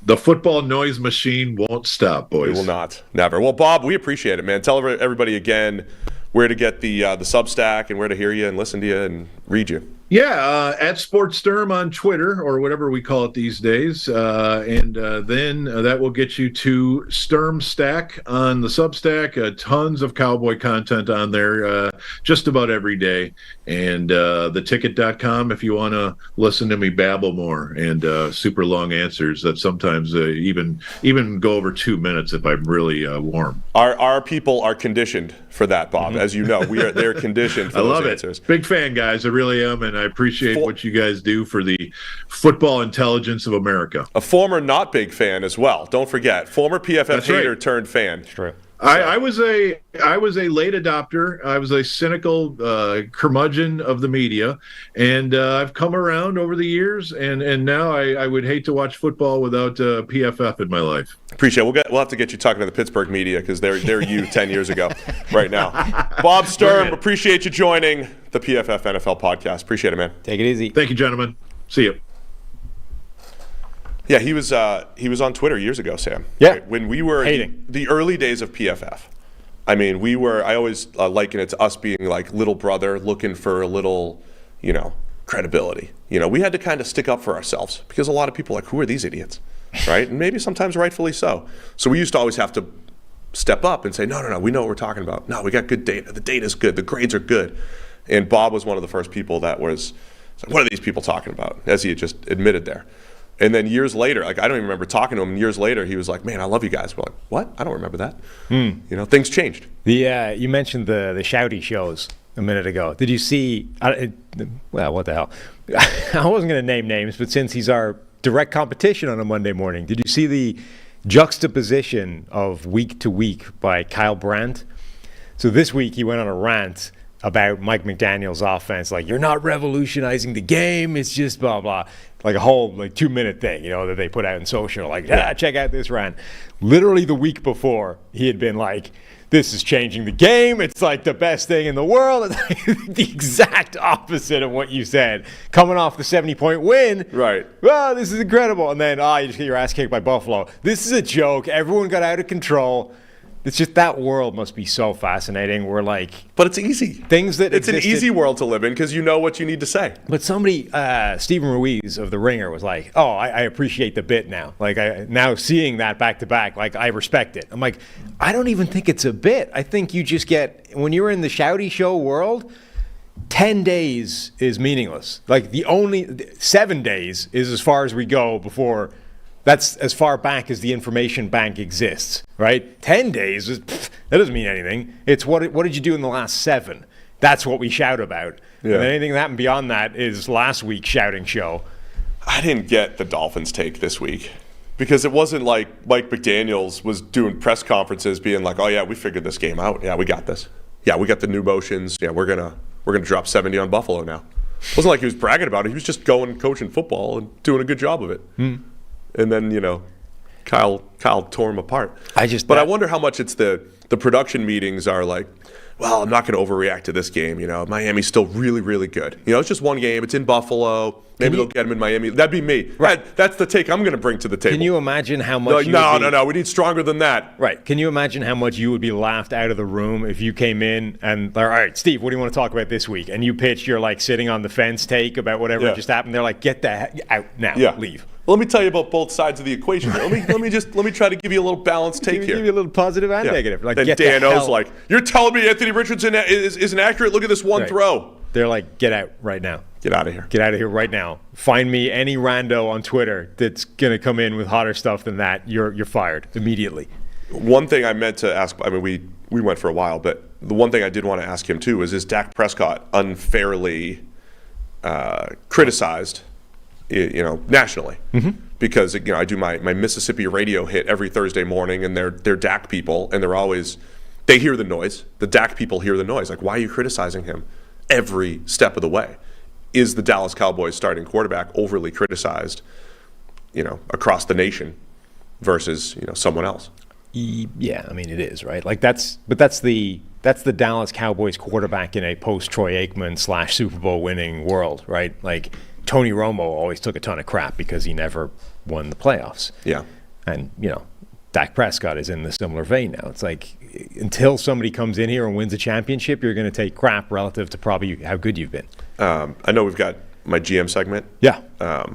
the football noise machine won't stop, boys. It will not. Never. Well, Bob, we appreciate it, man. Tell everybody again where to get the Substack and where to hear you and listen to you and read you. Yeah, at Sports Sturm on Twitter, or whatever we call it these days. And then that will get you to Sturm Stack on the Substack. Tons of Cowboy content on there just about every day. And theticket.com if you want to listen to me babble more, and super long answers that sometimes even go over 2 minutes if I'm really warm. Our people are conditioned for that, Bob. Mm-hmm. As you know, they're conditioned for those answers. Big fan, guys. I really am, and I appreciate what you guys do for the football intelligence of America. A former not big fan as well. Don't forget, former PFF hater turned fan. That's true. I was a late adopter. I was a cynical curmudgeon of the media, and I've come around over the years. And now I would hate to watch football without PFF in my life. Appreciate it. We'll have to get you talking to the Pittsburgh media, because they're you 10 years ago right now. Bob Sturm, appreciate you joining the PFF NFL podcast. Appreciate it, man. Take it easy. Thank you, gentlemen. See you. Yeah, he was on Twitter years ago, Sam. Yeah, right? When we were the early days of PFF. I mean, I always liken it to us being like little brother looking for a little, credibility. We had to kind of stick up for ourselves, because a lot of people are like, who are these idiots, right? And maybe sometimes rightfully so. So we used to always have to step up and say, no, we know what we're talking about. No, we got good data. The data's good. The grades are good. And Bob was one of the first people that was like, what are these people talking about? As he had just admitted there. And then years later, I don't even remember talking to him. And years later, he was like, "Man, I love you guys." We're like, "What? I don't remember that." Things changed. You mentioned the shouty shows a minute ago. Did you see? Well, what the hell? I wasn't going to name names, but since he's our direct competition on a Monday morning, did you see the juxtaposition of week to week by Kyle Brandt? So this week he went on a rant about Mike McDaniel's offense, like, you're not revolutionizing the game, it's just blah blah, like a whole 2-minute thing, that they put out in social, like, check out this rant. Literally the week before, he had been like, this is changing the game, it's like the best thing in the world. It's like the exact opposite of what you said, coming off the 70-point win. Right. Well, this is incredible. And then you just get your ass kicked by Buffalo. This is a joke, everyone got out of control. It's just, that world must be so fascinating. We're like, but it's easy. Things that it's existed, an easy world to live in, because you know what you need to say. But somebody, Stephen Ruiz of The Ringer, was like, "Oh, I appreciate the bit now. Like, now seeing that back to back, like, I respect it." I'm like, I don't even think it's a bit. I think you just get, when you're in the shouty show world, 10 days is meaningless. Like, the only 7 days is as far as we go before. That's as far back as the information bank exists, right? 10 days, that doesn't mean anything. It's what did you do in the last 7? That's what we shout about. Yeah. And anything that happened beyond that is last week's shouting show. I didn't get the Dolphins take this week, because it wasn't like Mike McDaniels was doing press conferences being like, oh yeah, we figured this game out. Yeah, we got this. Yeah, we got the new motions. Yeah, we're gonna drop 70 on Buffalo now. It wasn't like he was bragging about it. He was just going coaching football and doing a good job of it. And then, Kyle tore him apart. But I wonder how much it's the production meetings are like, well, I'm not going to overreact to this game. Miami's still really, really good. It's just one game. It's in Buffalo. Maybe they'll get him in Miami. That'd be me. Right. That's the take I'm going to bring to the table. Can you imagine how much No. We need stronger than that. Right. Can you imagine how much you would be laughed out of the room if you came in and, all right, Steve, what do you want to talk about this week? And you pitched your, sitting on the fence take about whatever just happened. They're like, get the heck out now. Yeah. Leave. Let me tell you about both sides of the equation. Let me try to give you a little balanced take here. Give you a little positive and negative. Like, then get Dan-O's like, you're telling me Anthony Richardson isn't accurate? Look at this one throw. They're like, get out right now. Get out of here. Get out of here right now. Find me any rando on Twitter that's going to come in with hotter stuff than that. You're fired immediately. One thing I meant to ask, I mean, we went for a while, but the one thing I did want to ask him too is Dak Prescott unfairly criticized, nationally? Mm-hmm. Because I do my Mississippi radio hit every Thursday morning, and they're Dak people, and they hear the noise. The Dak people hear the noise. Like, why are you criticizing him every step of the way? Is the Dallas Cowboys starting quarterback overly criticized, across the nation versus someone else? Yeah, I mean it is, right? Like that's the Dallas Cowboys quarterback in a post Troy Aikman / Super Bowl winning world, right? Like Tony Romo always took a ton of crap because he never won the playoffs. Yeah. And, Dak Prescott is in the similar vein now. It's like until somebody comes in here and wins a championship, you're going to take crap relative to probably how good you've been. I know we've got my GM segment. Yeah.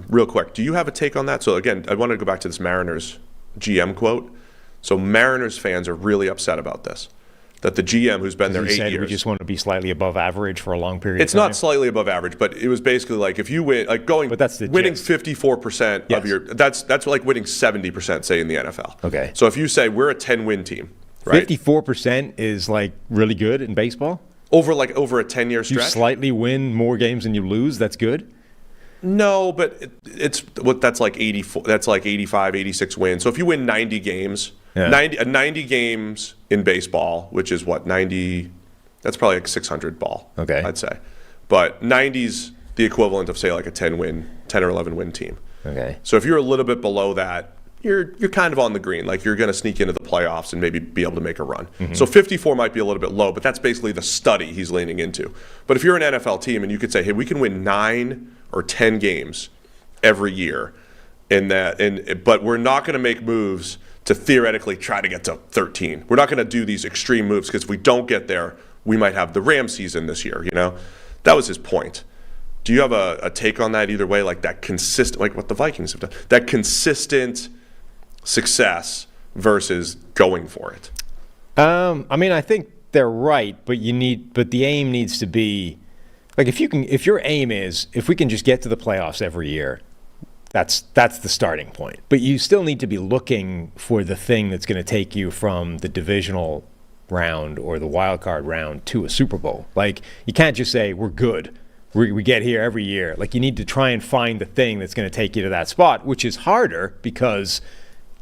Real quick, do you have a take on that? So again, I want to go back to this Mariners GM quote. So Mariners fans are really upset about this. That the GM, who's been there 8 years, we just want to be slightly above average for a long period. It's of time. not slightly above average, but it was basically like if you win, like going, but that's the winning gist. 54% of your, that's like winning 70%, say in the NFL. Okay. So if you say we're a 10-win team, right? 54% is like really good in baseball. Over a 10-year stretch. You slightly win more games than you lose. That's good. No, but that's like 84. That's like 85, 86 wins. So if you win 90 games. Yeah. 90 games in baseball, which is what, 90, that's probably like 600 ball, okay, I'd say. But 90's the equivalent of, say, like a 10 or 11 win team. Okay. So if you're a little bit below that, you're kind of on the green. Like you're going to sneak into the playoffs and maybe be able to make a run. Mm-hmm. So 54 might be a little bit low, but that's basically the study he's leaning into. But if you're an NFL team and you could say, hey, we can win 9 or 10 games every year, but we're not going to make moves to theoretically try to get to 13. We're not going to do these extreme moves because if we don't get there, we might have the Rams season this year, That was his point. Do you have a take on that either way, like that consistent, like what the Vikings have done, that consistent success versus going for it? I mean, I think they're right, but the aim needs to be, like if your aim is, if we can just get to the playoffs every year, that's the starting point. But you still need to be looking for the thing that's going to take you from the divisional round or the wild card round to a Super Bowl. Like, you can't just say, we're good. We get here every year. Like, you need to try and find the thing that's going to take you to that spot, which is harder because,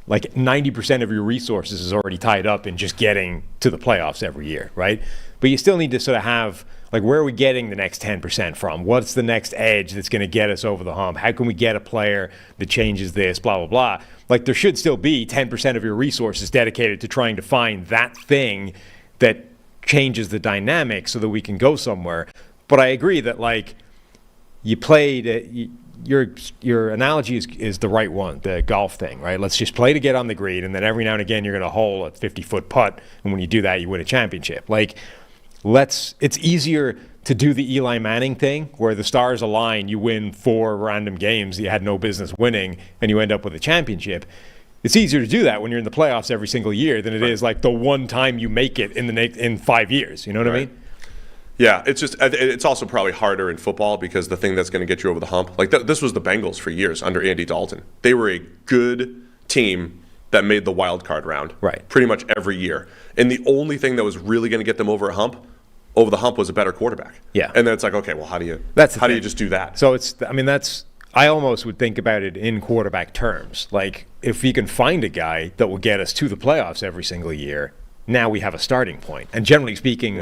like, 90% of your resources is already tied up in just getting to the playoffs every year, right? But you still need to sort of have, like, where are we getting the next 10% from? What's the next edge that's going to get us over the hump? How can we get a player that changes this, blah, blah, blah? Like, there should still be 10% of your resources dedicated to trying to find that thing that changes the dynamic so that we can go somewhere. But I agree that, like, you played, your analogy is the right one, the golf thing, right? Let's just play to get on the green, and then every now and again you're going to hole a 50-foot putt, and when you do that, you win a championship. Like, it's easier to do the Eli Manning thing where the stars align, you win 4 random games that you had no business winning, and you end up with a championship. It's easier to do that when you're in the playoffs every single year than it is like the one time you make it in 5 years. You know what I mean? Yeah, it's also probably harder in football because the thing that's going to get you over the hump, like this was the Bengals for years under Andy Dalton. They were a good team that made the wild card round, right, pretty much every year. And the only thing that was really going to get them over the hump was a better quarterback. Yeah. And then it's like, okay, well, how do you just do that? So I almost would think about it in quarterback terms. Like, if we can find a guy that will get us to the playoffs every single year, now we have a starting point. And generally speaking,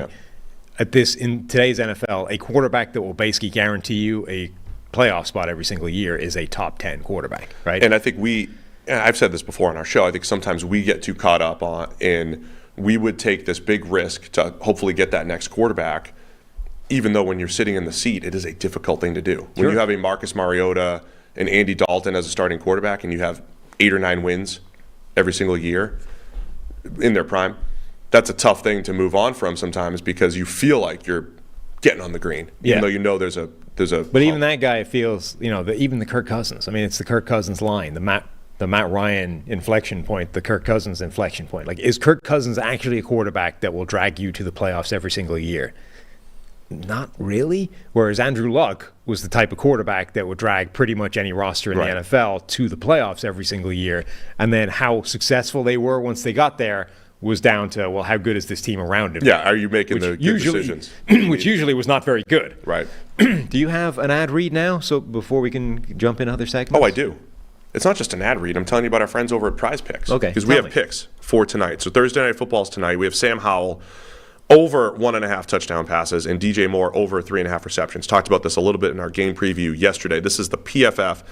in today's NFL, a quarterback that will basically guarantee you a playoff spot every single year is a top 10 quarterback, right? And I think I've said this before on our show, I think sometimes we get too caught up in we would take this big risk to hopefully get that next quarterback, even though when you're sitting in the seat, it is a difficult thing to do. When you have a Marcus Mariota and Andy Dalton as a starting quarterback and you have 8 or 9 wins every single year in their prime, that's a tough thing to move on from sometimes because you feel like you're getting on the green, even though you know there's a But even that guy feels, even the Kirk Cousins. I mean, it's the Kirk Cousins line, the Matt Ryan inflection point, the Kirk Cousins inflection point. Like, is Kirk Cousins actually a quarterback that will drag you to the playoffs every single year? Not really. Whereas Andrew Luck was the type of quarterback that would drag pretty much any roster in the NFL to the playoffs every single year. And then how successful they were once they got there was down to, well, how good is this team around him? Yeah, are you making the good decisions? Which usually was not very good. Right. Do you have an ad read now, so before we can jump in other segments? Oh, I do. It's not just an ad read. I'm telling you about our friends over at Prize Picks. Okay. Because we have picks for tonight. So Thursday Night Football's tonight. We have Sam Howell over 1.5 touchdown passes and DJ Moore over 3.5 receptions. Talked about this a little bit in our game preview yesterday. This is the PFF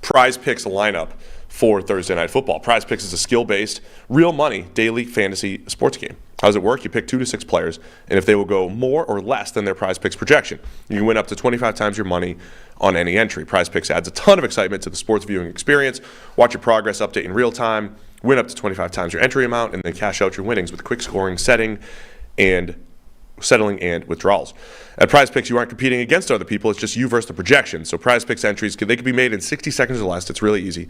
Prize Picks lineup for Thursday Night Football. Prize Picks is a skill-based, real money daily fantasy sports game. How does it work? You pick 2 to 6 players, and if they will go more or less than their Prize Picks projection, you can win up to 25 times your money on any entry. Prize Picks adds a ton of excitement to the sports viewing experience. Watch your progress update in real time, win up to 25 times your entry amount, and then cash out your winnings with quick scoring, settling and withdrawals. At Prize Picks, you aren't competing against other people. It's just you versus the projection. So Prize Picks entries, they can be made in 60 seconds or less. It's really easy.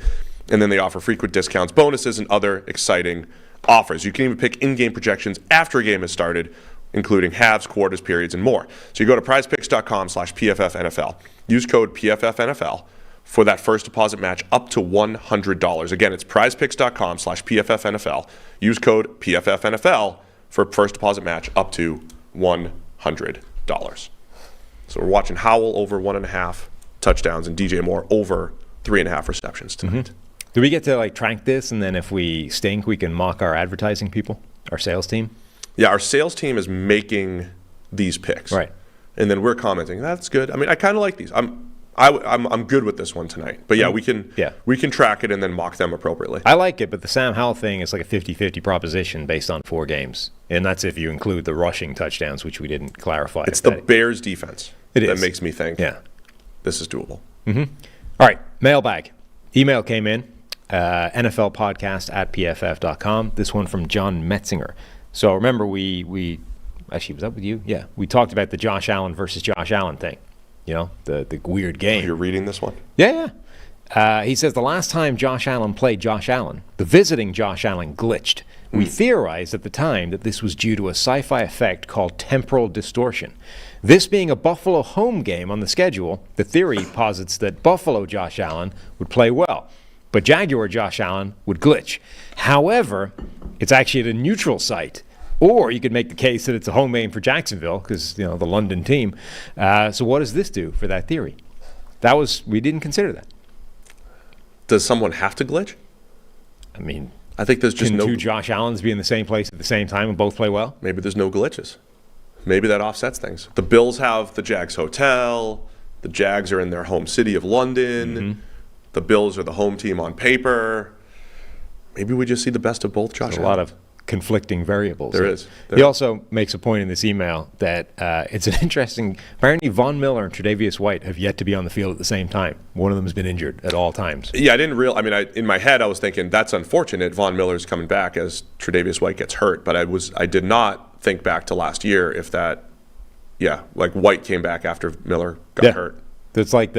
And then they offer frequent discounts, bonuses, and other exciting offers. You can even pick in-game projections after a game has started, including halves, quarters, periods, and more. So you go to prizepicks.com/PFFNFL. Use code PFFNFL for that first deposit match up to $100. Again, it's prizepicks.com/PFFNFL. Use code PFFNFL for first deposit match up to $100. So we're watching Howell over 1.5 touchdowns and DJ Moore over 3.5 receptions tonight. Mm-hmm. Do we get to track this, and then if we stink, we can mock our advertising people, our sales team? Yeah, our sales team is making these picks, right? And then we're commenting. That's good. I mean, I kind of like these. I'm good with this one tonight. But yeah, we can track it and then mock them appropriately. I like it, but the Sam Howell thing is like a 50-50 proposition based on 4 games, and that's if you include the rushing touchdowns, which we didn't clarify. It's the Bears defense that makes me think this is doable. Mm-hmm. All right, mailbag. Email came in. NFLpodcast@pff.com. This one from John Metzinger. So remember, we actually, was that with you? Yeah. We talked about the Josh Allen versus Josh Allen thing. The weird game. You're reading this one? Yeah. He says the last time Josh Allen played Josh Allen, the visiting Josh Allen glitched. We theorized at the time that this was due to a sci-fi effect called temporal distortion. This being a Buffalo home game on the schedule, the theory posits that Buffalo Josh Allen would play well, but Jaguar Josh Allen would glitch. However, it's actually at a neutral site. Or you could make the case that it's a home game for Jacksonville because, the London team. So what does this do for that theory? We didn't consider that. Does someone have to glitch? I mean, I think there's just can 2 Josh Allens be in the same place at the same time and both play well? Maybe there's no glitches. Maybe that offsets things. The Bills have the Jags hotel. The Jags are in their home city of London. Mm-hmm. The Bills are the home team on paper. Maybe we just see the best of both Josh Allen. A lot of conflicting variables. There is. He also makes a point in this email that it's an interesting. Apparently, Von Miller and Tre'Davious White have yet to be on the field at the same time. One of them has been injured at all times. Yeah, I didn't realize. I mean, in my head, I was thinking that's unfortunate. Von Miller's coming back as Tre'Davious White gets hurt, but I did not think back to last year if that. Yeah, like White came back after Miller got hurt. It's like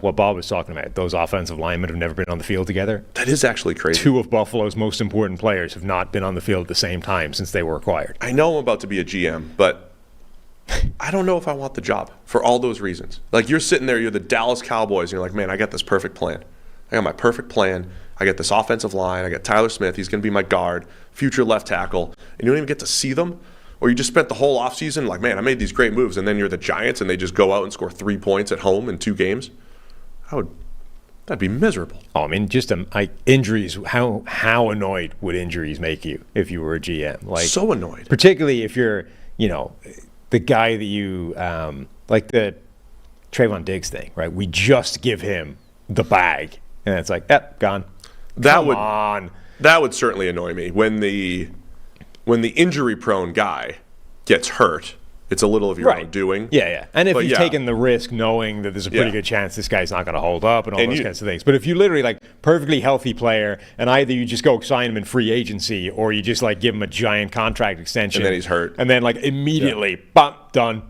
what Bob was talking about. Those offensive linemen have never been on the field together. That is actually crazy. 2 of Buffalo's most important players have not been on the field at the same time since they were acquired. I know I'm about to be a GM, but I don't know if I want the job for all those reasons. Like, you're sitting there, you're the Dallas Cowboys, and you're like, man, I got this perfect plan. I got my perfect plan. I got this offensive line. I got Tyler Smith. He's going to be my guard, future left tackle. And you don't even get to see them. Or you just spent the whole offseason like, man, I made these great moves, and then you're the Giants and they just go out and score 3 points at home in 2 games. That'd be miserable. Oh, I mean, just injuries. How annoyed would injuries make you if you were a GM? Like, so annoyed. Particularly if you're, the guy that you like the Trayvon Diggs thing, right? We just give him the bag, and it's like, gone. Come on. That would certainly annoy me when the injury-prone guy gets hurt. It's a little of your own doing. Yeah. And if you've taken the risk knowing that there's a pretty good chance this guy's not going to hold up and all those kinds of things. But if you literally, perfectly healthy player, and either you just go sign him in free agency or you just, give him a giant contract extension. And then he's hurt. And then, immediately, bam, done,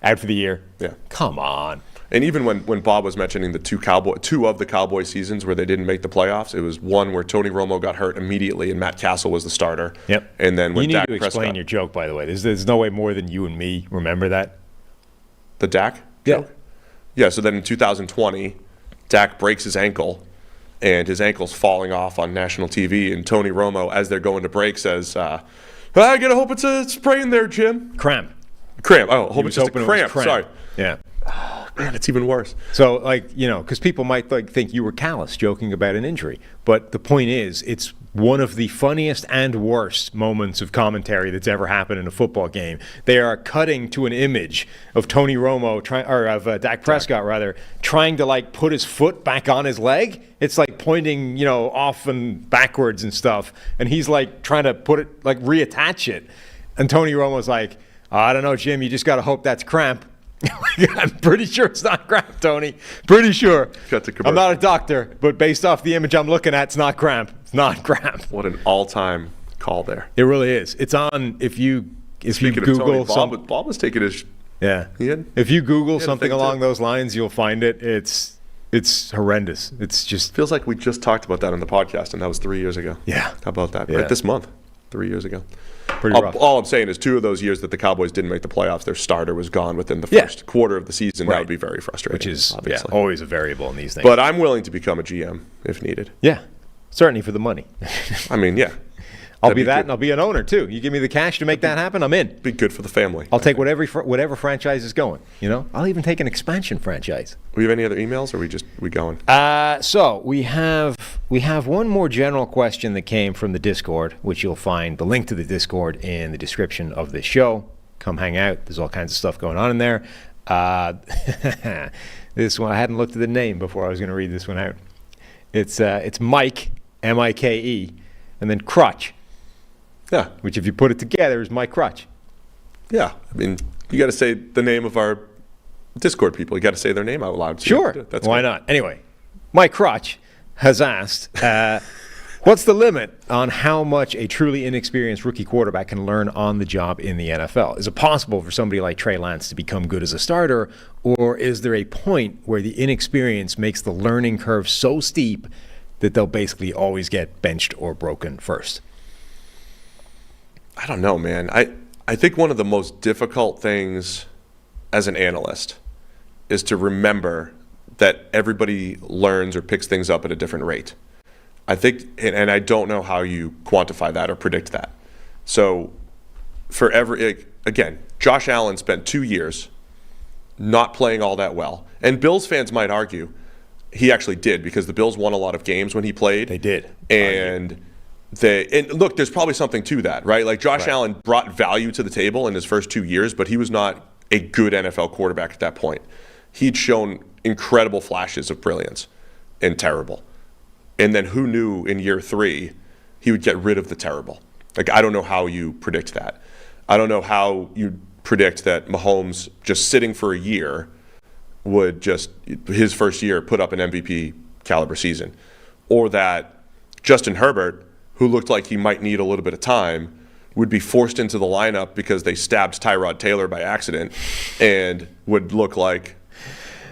out for the year. Yeah. Come on. And even when Bob was mentioning the two of the Cowboy seasons where they didn't make the playoffs, it was one where Tony Romo got hurt immediately and Matt Castle was the starter. Yep. And then when you need Dak to explain Prescott, your joke, by the way. There's no way more than you and me remember that. the Dak Yeah. joke? Yeah. So then in 2020, Dak breaks his ankle, and his ankle's falling off on national TV. And Tony Romo, as they're going to break, says, "I gotta hope it's a sprain there, Jim." Cramp. Cramp. Oh, hope He it's was just a hoping it was cramp. Sorry. Yeah. Man, it's even worse. So, because people might think you were callous joking about an injury. But the point is, it's one of the funniest and worst moments of commentary that's ever happened in a football game. They are cutting to an image of Tony Romo, of Dak Prescott, rather, trying to, put his foot back on his leg. It's pointing, off and backwards and stuff. And he's, trying to put it, reattach it. And Tony Romo's like, I don't know, Jim, you just got to hope that's cramp. I'm pretty sure it's not cramp, Tony. Pretty sure. Cut to commercial. I'm not a doctor, but based off the image I'm looking at, it's not cramp. It's not cramp. What an all-time call there. It really is. It's on if you Speaking Google of Tony, Bob was taking his. yeah. had- If you Google had a something thing along too. those lines, you'll find it. It's horrendous. It's just Feels like we just talked about that on the podcast, and that was 3 years ago. Yeah. How about that? Yeah. Right this month, 3 years ago. pretty rough. All I'm saying is 2 of those years that the Cowboys didn't make the playoffs, their starter was gone within the Yeah. first quarter of the season. Right. That would be very frustrating. Which is obviously. always a variable in these things. But I'm willing to become a GM if needed. yeah, certainly for the money. I mean, yeah. I'll That'd be be that, good. and I'll be an owner too. You give me the cash to make that happen, I'm in. Be good for the family. I'll take whatever franchise is going. I'll even take an expansion franchise. We have any other emails, or we going? So we have one more general question that came from the Discord, which you'll find the link to the Discord in the description of this show. Come hang out. There's all kinds of stuff going on in there. This one, I hadn't looked at the name before I was going to read this one out. It's Mike, M-I-K-E, and then Crutch, Yeah. which if you put it together is Mike Crutch. Yeah. I mean, you got to say the name of our Discord people. You got to say their name out loud. So you have to do Sure. it. That's Why good. not? Anyway, Mike Crotch has asked, what's the limit on how much a truly inexperienced rookie quarterback can learn on the job in the NFL? Is it possible for somebody like Trey Lance to become good as a starter, or is there a point where the inexperience makes the learning curve so steep that they'll basically always get benched or broken first? I don't know, man. I think one of the most difficult things as an analyst is to remember that everybody learns or picks things up at a different rate. I think, and I don't know how you quantify that or predict that. So again, Josh Allen spent 2 years not playing all that well. And Bills fans might argue he actually did, because the Bills won a lot of games when he played. They did. And look, there's probably something to that, right? Like Josh Allen brought value to the table in his first 2 years, but he was not a good NFL quarterback at that point. He'd shown incredible flashes of brilliance and terrible. And then who knew in year 3 he would get rid of the terrible? Like, I don't know how you predict that. I don't know how you predict that Mahomes just sitting for a year would just, his first year, put up an MVP caliber season. Or that Justin Herbert, who looked like he might need a little bit of time, would be forced into the lineup because they stabbed Tyrod Taylor by accident and would look like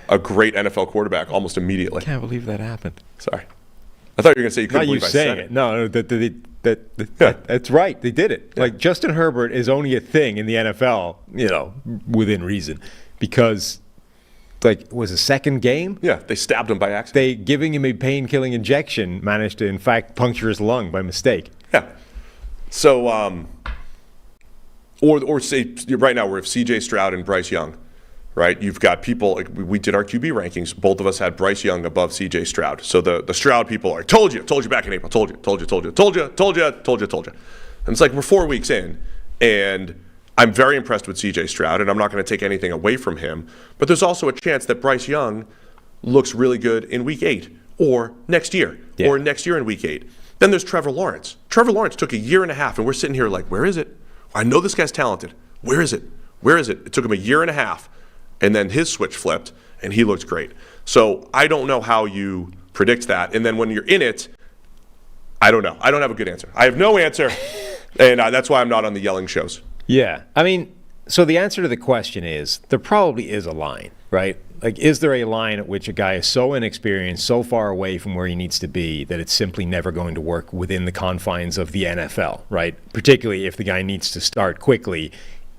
a great NFL quarterback almost immediately. I can't believe that happened. Sorry. I thought you were going to say you couldn't Not you believe I saying said it. No, that's right. They did it. Yeah. Like, Justin Herbert is only a thing in the NFL, within reason, because, was a second game? Yeah, they stabbed him by accident. They, giving him a pain-killing injection, managed to, in fact, puncture his lung by mistake. Yeah. So, or say right now we have C.J. Stroud and Bryce Young, right? You've got people. Like, we did our QB rankings. Both of us had Bryce Young above C.J. Stroud. So the Stroud people are told you back in April, told you. And it's like we're 4 weeks in, and I'm very impressed with C.J. Stroud, and I'm not going to take anything away from him. But there's also a chance that Bryce Young looks really good in Week 8 or next year or next year in Week 8. Then there's Trevor Lawrence. Trevor Lawrence took a year and a half, and we're sitting here like, where is it? I know this guy's talented. Where is it? It took him a year and a half, and then his switch flipped, and he looked great. So I don't know how you predict that. And then when you're in it, I don't know. I don't have a good answer. I have no answer, and that's why I'm not on the yelling shows. Yeah. I mean, so the answer to the question is there probably is a line. right? Like, is there a line at which a guy is so inexperienced, so far away from where he needs to be, that it's simply never going to work within the confines of the NFL, right? Particularly if the guy needs to start quickly,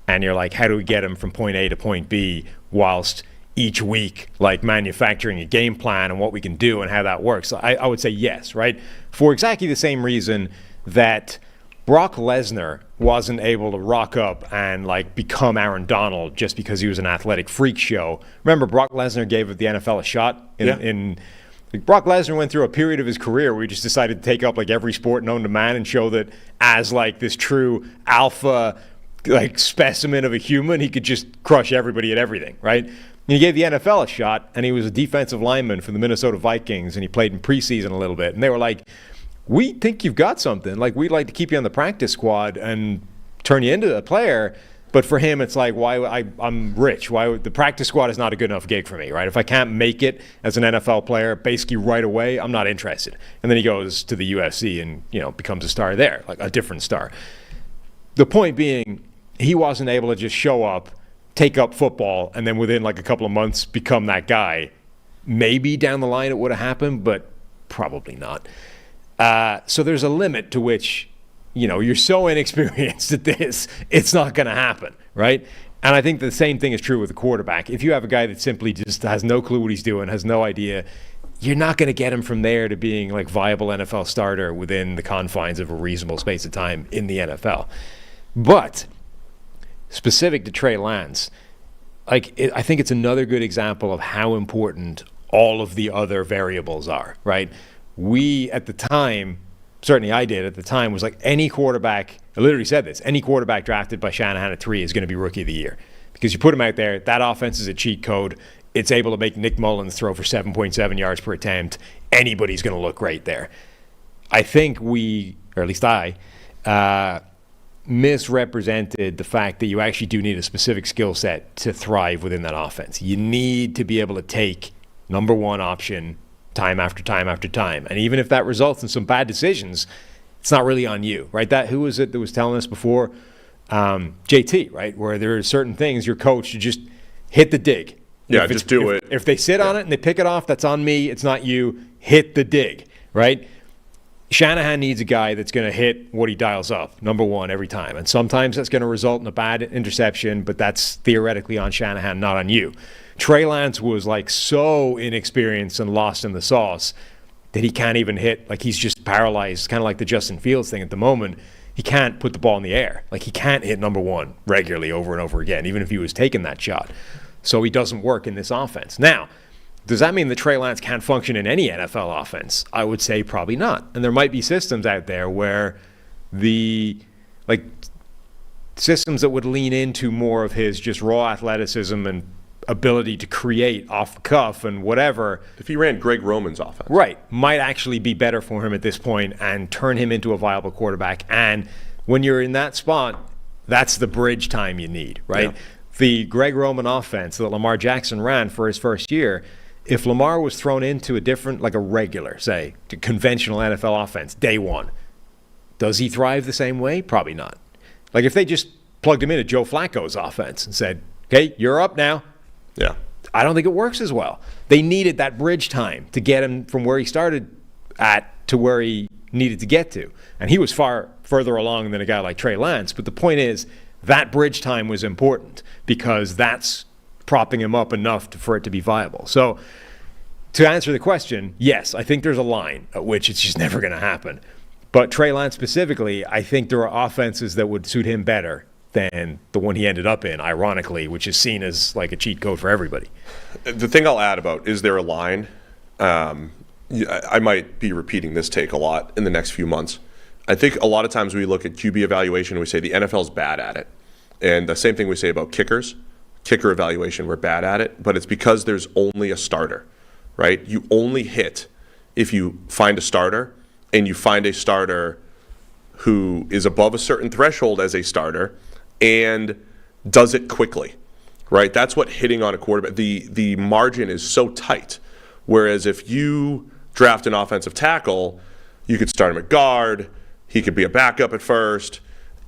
and you're like, how do we get him from point A to point B whilst each week, like, manufacturing a game plan and what we can do and how that works? I would say yes, right? For exactly the same reason that Brock Lesnar wasn't able to rock up and, like, become Aaron Donald just because he was an athletic freak show. Remember, Brock Lesnar gave the NFL a shot like, Brock Lesnar went through a period of his career where he just decided to take up, like, every sport known to man and show that as, like, this true alpha, like, specimen of a human, he could just crush everybody at everything, right? And he gave the NFL a shot, and he was a defensive lineman for the Minnesota Vikings, and he played in preseason a little bit, and they were like, we think you've got something. Like, we'd like to keep you on the practice squad and turn you into a player. But for him, it's like, I'm rich. The practice squad is not a good enough gig for me, right? If I can't make it as an NFL player basically right away, I'm not interested. And then he goes to the UFC and, becomes a star there, like a different star. The point being, he wasn't able to just show up, take up football, and then within like a couple of months become that guy. Maybe down the line it would have happened, but probably not. So there's a limit to which, you're so inexperienced at this, it's not going to happen, right? And I think the same thing is true with the quarterback. If you have a guy that simply just has no clue what he's doing, has no idea, you're not going to get him from there to being like viable NFL starter within the confines of a reasonable space of time in the NFL. But specific to Trey Lance, I think it's another good example of how important all of the other variables are, right? We, at the time, certainly I did at the time, was like, any quarterback, I literally said this, any quarterback drafted by Shanahan at 3 is going to be Rookie of the Year. Because you put him out there, that offense is a cheat code. It's able to make Nick Mullins throw for 7.7 yards per attempt. Anybody's going to look great there. I think we, or at least I, misrepresented the fact that you actually do need a specific skill set to thrive within that offense. You need to be able to take number one option time after time after time. And even if that results in some bad decisions, it's not really on you, right? Who was it that was telling us before? JT, right? Where there are certain things your coach should just hit the dig. Yeah, just do it. If they sit on it and they pick it off, that's on me. It's not you. Hit the dig, right? Shanahan needs a guy that's going to hit what he dials up, number one, every time. And sometimes that's going to result in a bad interception, but that's theoretically on Shanahan, not on you. Trey Lance was like so inexperienced and lost in the sauce that he can't even hit. Like, he's just paralyzed, kind of like the Justin Fields thing at the moment. He can't put the ball in the air. Like, he can't hit number one regularly over and over again, even if he was taking that shot. So he doesn't work in this offense. Now, does that mean that Trey Lance can't function in any NFL offense? I would say probably not. And there might be systems out there where systems that would lean into more of his just raw athleticism and ability to create off the cuff and whatever. If he ran Greg Roman's offense. Right. Might actually be better for him at this point and turn him into a viable quarterback. And when you're in that spot, that's the bridge time you need, right? Yeah. The Greg Roman offense that Lamar Jackson ran for his first year, if Lamar was thrown into a different, like a regular, say, conventional NFL offense, day one, does he thrive the same way? Probably not. Like, if they just plugged him into Joe Flacco's offense and said, okay, you're up now. Yeah. I don't think it works as well. They needed that bridge time to get him from where he started at to where he needed to get to. And he was far further along than a guy like Trey Lance. But the point is, that bridge time was important because that's propping him up enough for it to be viable. So to answer the question, yes, I think there's a line at which it's just never going to happen. But Trey Lance specifically, I think there are offenses that would suit him better than the one he ended up in, ironically, which is seen as like a cheat code for everybody. The thing I'll add about, is there a line? I might be repeating this take a lot in the next few months. I think a lot of times we look at QB evaluation and we say the NFL's bad at it. And the same thing we say about kickers. Kicker evaluation, we're bad at it. But it's because there's only a starter, right? You only hit if you find a starter, and you find a starter who is above a certain threshold as a starter and does it quickly, right? That's what hitting on a quarterback, the margin is so tight. Whereas if you draft an offensive tackle, you could start him at guard, he could be a backup at first,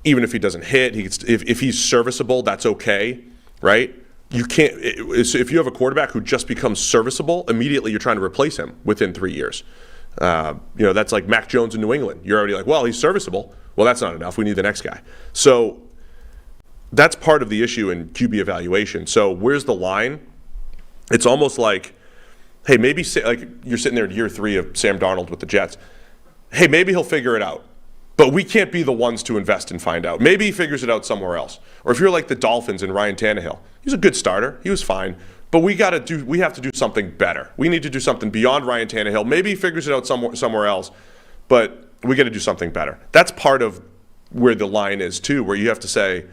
even if he doesn't hit, if he's serviceable, that's okay, right? you can't. If you have a quarterback who just becomes serviceable, immediately you're trying to replace him within 3 years. That's like Mac Jones in New England. You're already like, well, he's serviceable. Well, that's not enough. We need the next guy. So that's part of the issue in QB evaluation. So where's the line? It's almost like, hey, maybe like you're sitting there in year 3 of Sam Darnold with the Jets. Hey, maybe he'll figure it out. But we can't be the ones to invest and find out. Maybe he figures it out somewhere else. Or if you're like the Dolphins and Ryan Tannehill, he's a good starter. He was fine. But we have to do something better. We need to do something beyond Ryan Tannehill. Maybe he figures it out somewhere else, but we got to do something better. That's part of where the line is too, where you have to say,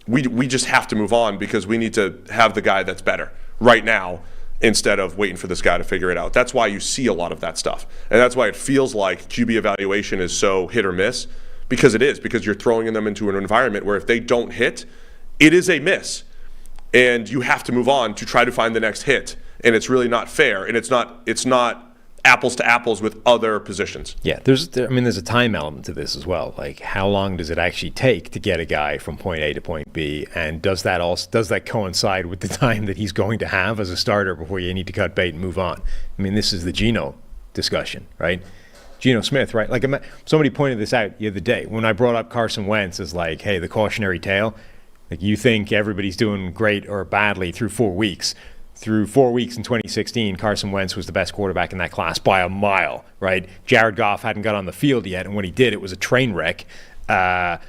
we just have to move on because we need to have the guy that's better right now instead of waiting for this guy to figure it out. That's why you see a lot of that stuff. And that's why it feels like QB evaluation is so hit or miss, because it is, because you're throwing them into an environment where if they don't hit, it is a miss. And you have to move on to try to find the next hit. And it's really not fair. And it's not apples to apples with other positions. Yeah, there's a time element to this as well. Like, how long does it actually take to get a guy from point A to point B, and does that coincide with the time that he's going to have as a starter before you need to cut bait and move on? I mean, this is the Geno discussion, right? Geno Smith, right? Like, somebody pointed this out the other day when I brought up Carson Wentz as like, hey, the cautionary tale. Like, you think everybody's doing great or badly through 4 weeks. Through 4 weeks in 2016, Carson Wentz was the best quarterback in that class by a mile, right? Jared Goff hadn't got on the field yet, and when he did, it was a train wreck. And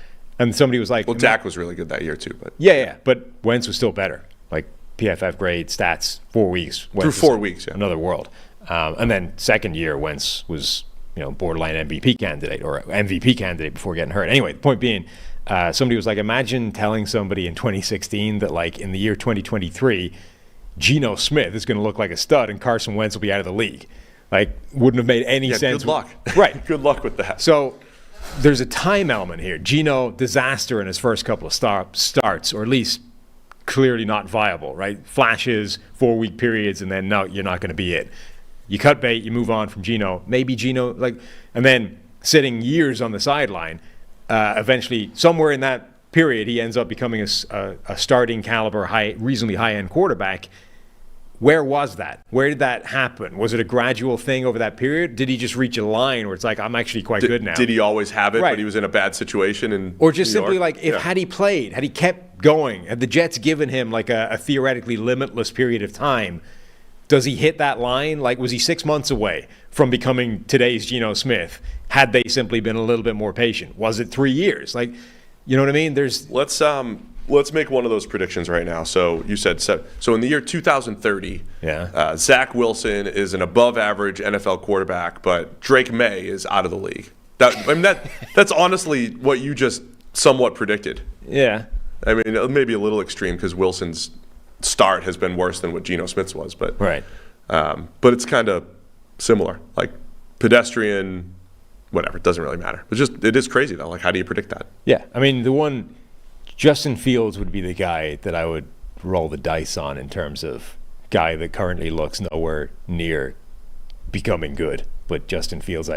somebody was like... Well, Dak was really good that year, too. But Yeah, but Wentz was still better. Like, PFF grade, stats, 4 weeks. Wentz through 4 weeks, yeah. Another world. And then second year, Wentz was, borderline MVP candidate, or MVP candidate before getting hurt. Anyway, the point being, somebody was like, imagine telling somebody in 2016 that, like, in the year 2023... Geno Smith is going to look like a stud and Carson Wentz will be out of the league. Like, wouldn't have made any sense. Good luck. Right. Good luck with that. So there's a time element here. Geno, disaster in his first couple of starts, or at least clearly not viable, right? Flashes, 4 week periods, and then no, you're not going to be it. You cut bait, you move on from Geno. Maybe Geno, and then sitting years on the sideline, eventually somewhere in that period, he ends up becoming a starting caliber, reasonably high-end quarterback. Where was that? Where did that happen? Was it a gradual thing over that period? Did he just reach a line where it's like, I'm actually quite good now? Did he always have it, right, but he was in a bad situation? Or just simply like, had he played, had he kept going, had the Jets given him like a theoretically limitless period of time, does he hit that line? Like, was he 6 months away from becoming today's Geno Smith? Had they simply been a little bit more patient? Was it 3 years? Like, you know what I mean? Let's make one of those predictions right now. So you said so in the year 2030, Zach Wilson is an above-average NFL quarterback, but Drake May is out of the league. That's honestly what you just somewhat predicted. Yeah. I mean, maybe a little extreme because Wilson's start has been worse than what Geno Smith's was, but right. But it's kind of similar, like pedestrian. Whatever, it doesn't really matter. It is crazy though. Like, how do you predict that? Yeah, I mean, the one, Justin Fields would be the guy that I would roll the dice on in terms of guy that currently looks nowhere near becoming good. But Justin Fields,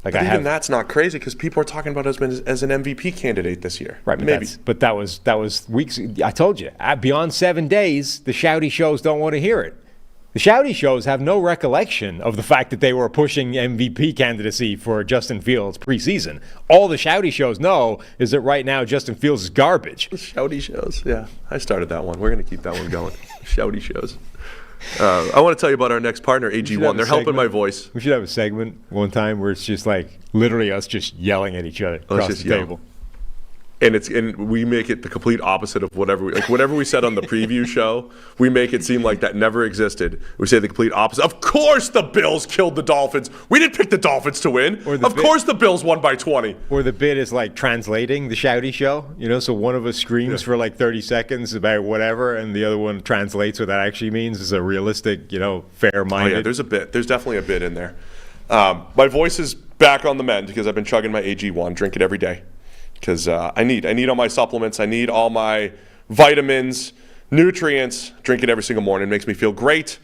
that's not crazy because people are talking about him as an MVP candidate this year. Right, but that was weeks. I told you, beyond 7 days, the shouty shows don't want to hear it. The shouty shows have no recollection of the fact that they were pushing MVP candidacy for Justin Fields preseason. All the shouty shows know is that right now Justin Fields is garbage. Shouty shows, yeah. I started that one. We're going to keep that one going. Shouty shows. I want to tell you about our next partner, AG1. They're helping my voice. We should have a segment one time where it's just like literally us just yelling at each other across the table. And we make it the complete opposite of whatever we said on the preview show. We make it seem like that never existed. We say the complete opposite. Of course the Bills killed the Dolphins. We didn't pick the Dolphins to win. Of course the Bills won by 20. Or the bit is like translating the shouty show. So one of us screams for like 30 seconds about whatever, and the other one translates what that actually means. Is a realistic, fair-minded. Oh yeah, there's a bit. There's definitely a bit in there. My voice is back on the mend because I've been chugging my AG1. Drink it every day. Because I need all my supplements. I need all my vitamins, nutrients. Drink it every single morning. It makes me feel great.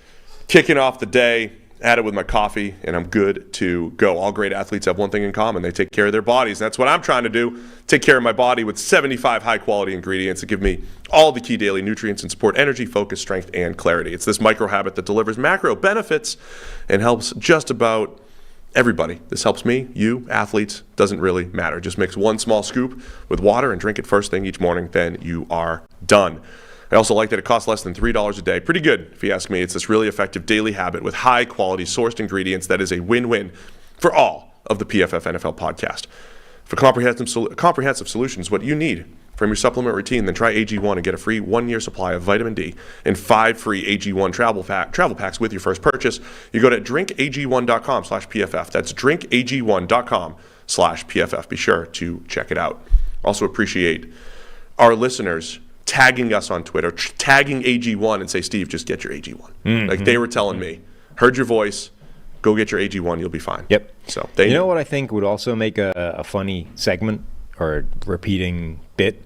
Kicking off the day. add it with my coffee, and I'm good to go. All great athletes have one thing in common. They take care of their bodies. That's what I'm trying to do, take care of my body with 75 high-quality ingredients that give me all the key daily nutrients and support energy, focus, strength, and clarity. It's this micro habit that delivers macro benefits and helps just about everybody. This helps me, you, athletes, doesn't really matter. Just mix one small scoop with water and drink it first thing each morning, then you are done. I also like that it costs less than $3 a day. Pretty good, if you ask me. It's this really effective daily habit with high-quality sourced ingredients that is a win-win for all of the PFF NFL podcast. For comprehensive solutions, what you need from your supplement routine, then try AG1 and get a free 1-year supply of vitamin D and 5 free AG1 travel packs with your first purchase. You go to drinkag1.com/PFF. That's drinkag1.com/PFF. Be sure to check it out. Also appreciate our listeners tagging us on Twitter, tagging AG1 and say, Steve, just get your AG1. Mm-hmm. Like they were telling me, heard your voice, go get your AG1, you'll be fine. Yep. So you know what I think would also make a funny segment or repeating bit?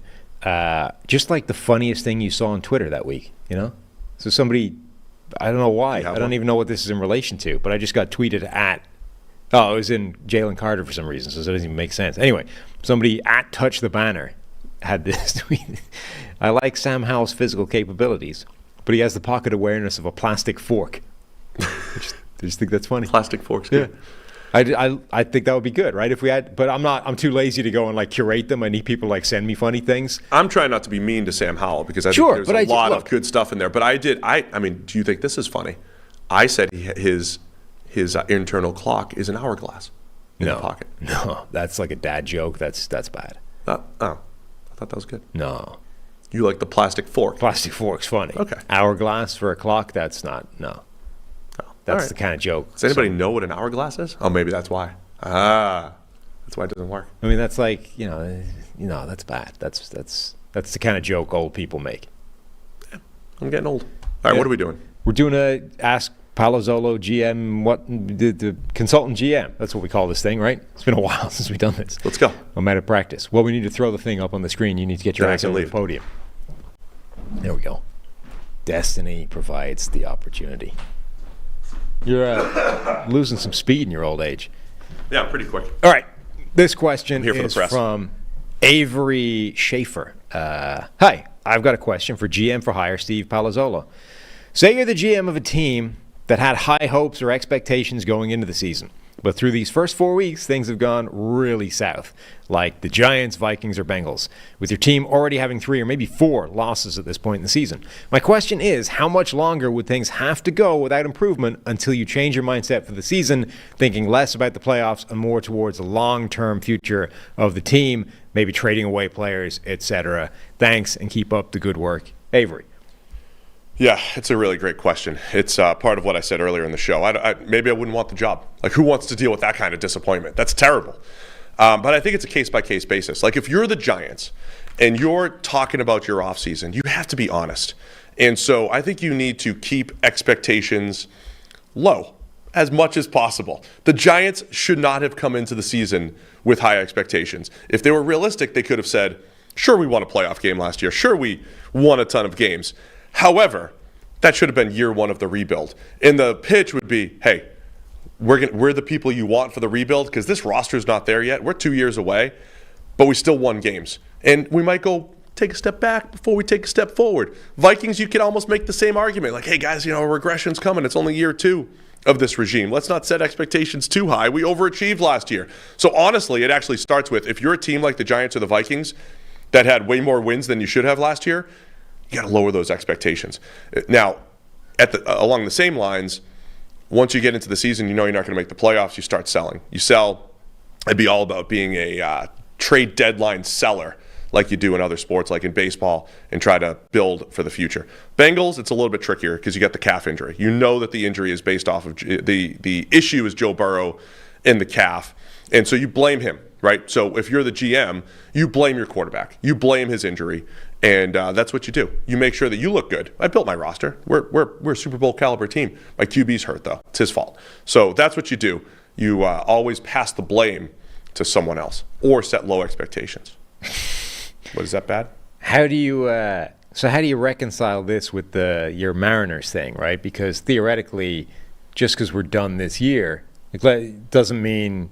Just like the funniest thing you saw on Twitter that week, you know? So somebody, I don't know why, I don't even know what this is in relation to, but I just got tweeted at, it was in Jalen Carter for some reason, so it doesn't even make sense. Anyway, somebody at Touch the Banner had this tweet. I like Sam Howell's physical capabilities, but he has the pocket awareness of a plastic fork. I just think that's funny. Plastic forks, good. Yeah. I think that would be good, right? If we had, but I'm too lazy to go and like curate them. I need people like send me funny things. I'm trying not to be mean to Sam Howell because I think there's a lot of good stuff in there. But I mean, do you think this is funny? I said his internal clock is an hourglass in the pocket. No, that's like a dad joke. That's bad. I thought that was good. No. You like the plastic fork? Plastic fork's funny. Okay. Hourglass for a clock, that's not, no. That's the kind of joke. Does anybody know what an hourglass is? Oh, maybe that's why. That's why it doesn't work. I mean, that's like, that's bad. That's the kind of joke old people make. Yeah, I'm getting old. All right, what are we doing? We're doing a Ask Palazzolo GM, the consultant GM. That's what we call this thing, right? It's been a while since we've done this. Let's go. I'm out of practice. Well, we need to throw the thing up on the screen. You need to get your ass over the podium. There we go. Destiny provides the opportunity. You're losing some speed in your old age. Yeah, pretty quick. All right. This question is from Avery Schaefer. Hi, I've got a question for GM for Hire, Steve Palazzolo. Say you're the GM of a team that had high hopes or expectations going into the season, but through these first 4 weeks, things have gone really south, like the Giants, Vikings, or Bengals, with your team already having 3 or maybe 4 losses at this point in the season. My question is, how much longer would things have to go without improvement until you change your mindset for the season, thinking less about the playoffs and more towards the long-term future of the team, maybe trading away players, etc.? Thanks, and keep up the good work. Avery. Yeah, it's a really great question. It's part of what I said earlier in the show. Maybe I wouldn't want the job. Like, who wants to deal with that kind of disappointment? That's terrible. But I think it's a case-by-case basis. Like, if you're the Giants and you're talking about your offseason, you have to be honest. And so I think you need to keep expectations low as much as possible. The Giants should not have come into the season with high expectations. If they were realistic, they could have said, sure, we won a playoff game last year. Sure, we won a ton of games. However, that should have been year one of the rebuild. And the pitch would be, hey, we're the people you want for the rebuild because this roster's not there yet. We're 2 years away, but we still won games. And we might go take a step back before we take a step forward. Vikings, you could almost make the same argument. Like, hey, guys, regression's coming. It's only year 2 of this regime. Let's not set expectations too high. We overachieved last year. So honestly, it actually starts with, if you're a team like the Giants or the Vikings that had way more wins than you should have last year, you got to lower those expectations. Now, along the same lines, once you get into the season, you're not going to make the playoffs, you start selling. You sell. It'd be all about being a trade deadline seller like you do in other sports, like in baseball, and try to build for the future. Bengals, it's a little bit trickier because you got the calf injury. You know that the injury is based off of the issue is Joe Burrow in the calf, and so you blame him, right? So if you're the GM, you blame your quarterback. You blame his injury. And that's what you do. You make sure that you look good. I built my roster. We're a Super Bowl caliber team. My QB's hurt, though. It's his fault. So that's what you do. You always pass the blame to someone else or set low expectations. What, is that bad? How do you reconcile this with your Mariners thing, right? Because theoretically, just because we're done this year, it doesn't mean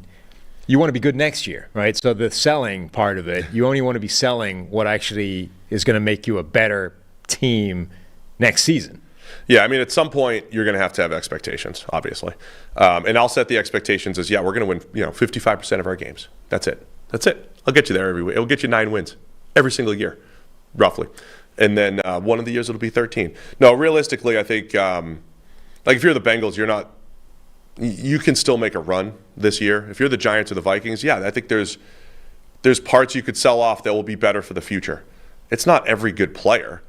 you want to be good next year, right? So the selling part of it, you only want to be selling what actually is going to make you a better team next season. Yeah, I mean, at some point, you're going to have expectations, obviously. And I'll set the expectations as, we're going to win 55% of our games. That's it. I'll get you there every week. It'll get you 9 wins every single year, roughly. And then one of the years it'll be 13. No, realistically, I think, like if you're the Bengals, you can still make a run this year. If you're the Giants or the Vikings, I think there's parts you could sell off that will be better for the future. It's not every good player.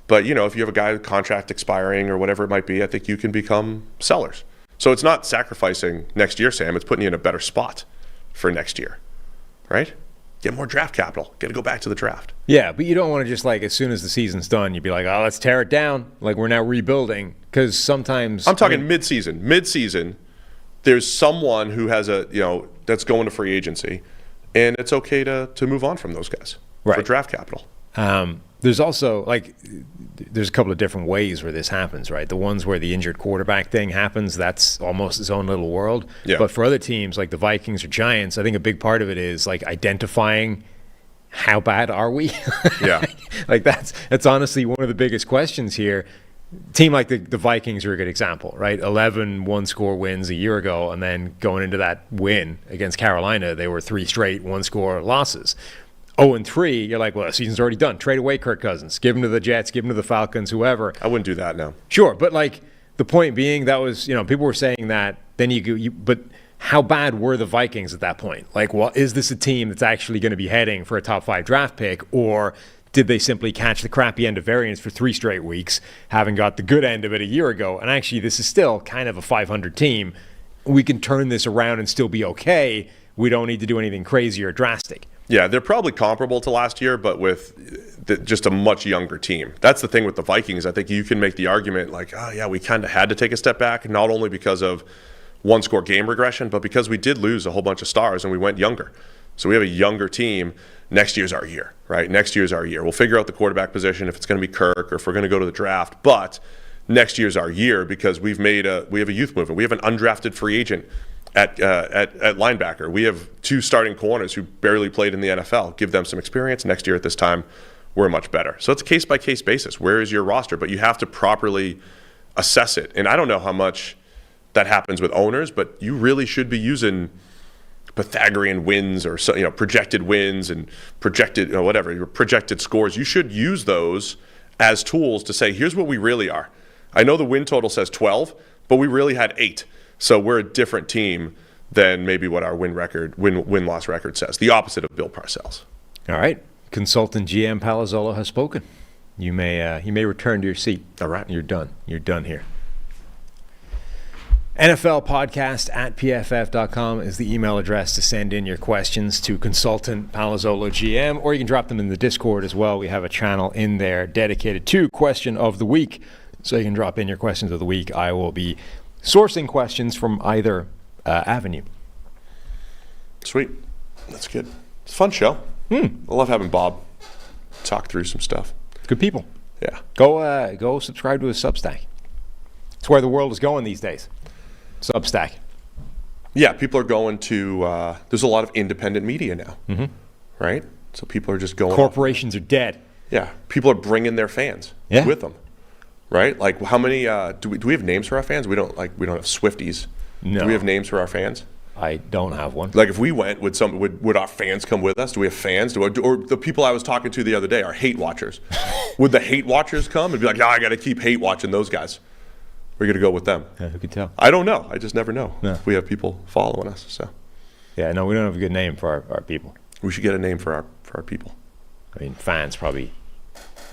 But, if you have a guy with contract expiring or whatever it might be, I think you can become sellers. So it's not sacrificing next year, Sam. It's putting you in a better spot for next year, right? Get more draft capital. Got to go back to the draft. Yeah, but you don't want to just as soon as the season's done, you'd be like, oh, let's tear it down. Like we're now rebuilding. Because sometimes... I'm talking mid-season. Mid-season, there's someone who has that's going to free agency, and it's okay to move on from those guys for draft capital. There's also, there's a couple of different ways where this happens, right? The ones where the injured quarterback thing happens, that's almost its own little world. Yeah. But for other teams like the Vikings or Giants, I think a big part of it is identifying how bad are we? Yeah. That's honestly one of the biggest questions here. Team like the Vikings are a good example, right? 11 one-score wins a year ago, and then going into that win against Carolina, they were 3 straight one-score losses. 0-3, you're like, well, the season's already done. Trade away Kirk Cousins. Give him to the Jets. Give him to the Falcons, whoever. I wouldn't do that now. Sure, but the point being, that was, people were saying that. Then but how bad were the Vikings at that point? Is this a team that's actually going to be heading for a top 5 draft pick, or did they simply catch the crappy end of variance for 3 straight weeks, having got the good end of it a year ago? And actually, this is still kind of a 500 team. We can turn this around and still be okay. We don't need to do anything crazy or drastic. Yeah, they're probably comparable to last year, but with just a much younger team. That's the thing with the Vikings. I think you can make the argument we kind of had to take a step back, not only because of one-score game regression, but because we did lose a whole bunch of stars and we went younger. So we have a younger team. Next year's our year, right? Next year's our year. We'll figure out the quarterback position, if it's going to be Kirk or if we're going to go to the draft. But next year's our year because we have a youth movement. We have an undrafted free agent at linebacker. We have 2 starting corners who barely played in the NFL. Give them some experience. Next year at this time, we're much better. So it's a case-by-case basis. Where is your roster? But you have to properly assess it. And I don't know how much that happens with owners, but you really should be using Pythagorean wins or projected wins and projected your projected scores. You should use those as tools to say, here's what we really are. I know the win total says 12, but we really had 8. So we're a different team than maybe what our win-loss record says. The opposite of Bill Parcells. All right. Consultant GM Palazzolo has spoken. You may return to your seat. All right. You're done. You're done here. NFL podcast at pff.com is the email address to send in your questions to Consultant Palazzolo GM, or you can drop them in the Discord as well. We have a channel in there dedicated to Question of the Week. So you can drop in your questions of the week. I will be sourcing questions from either avenue. Sweet. That's good. It's a fun show. I love having Bob talk through some stuff. Good people. Yeah. Go subscribe to his Substack. It's where the world is going these days. Substack. Yeah, people are going to there's a lot of independent media now, right? So people are just going. Corporations are dead. Yeah, people are bringing their fans with them, right? How many do we have names for our fans? We don't have Swifties. No. Do we have names for our fans? I don't have one. If we went, would our fans come with us? Do we have fans? Or the people I was talking to the other day are hate watchers. Would the hate watchers come and be like, I got to keep hate watching those guys? We're going to go with them. Yeah, who can tell? I don't know. I just never know. No. If we have people following us. So. Yeah, no, we don't have a good name for our people. We should get a name for our people. I mean, fans probably.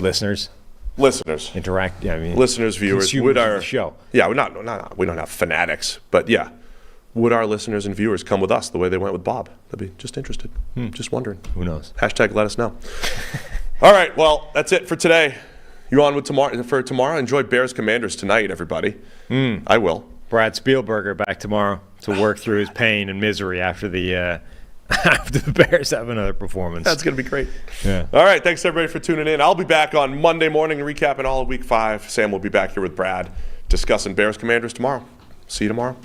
Listeners. Interact. Yeah, I mean, listeners, viewers. Would our show? Yeah, we don't have fanatics, but yeah, would our listeners and viewers come with us the way they went with Bob? They'd be just interested. Just wondering. Who knows? Hashtag let us know. All right. Well, that's it for today. You on with tomorrow? Enjoy Bears Commanders tonight, everybody. I will. Brad Spielberger back tomorrow to work through his pain and misery after the Bears have another performance. That's going to be great. Yeah. All right. Thanks, everybody, for tuning in. I'll be back on Monday morning recapping all of Week 5. Sam will be back here with Brad discussing Bears Commanders tomorrow. See you tomorrow.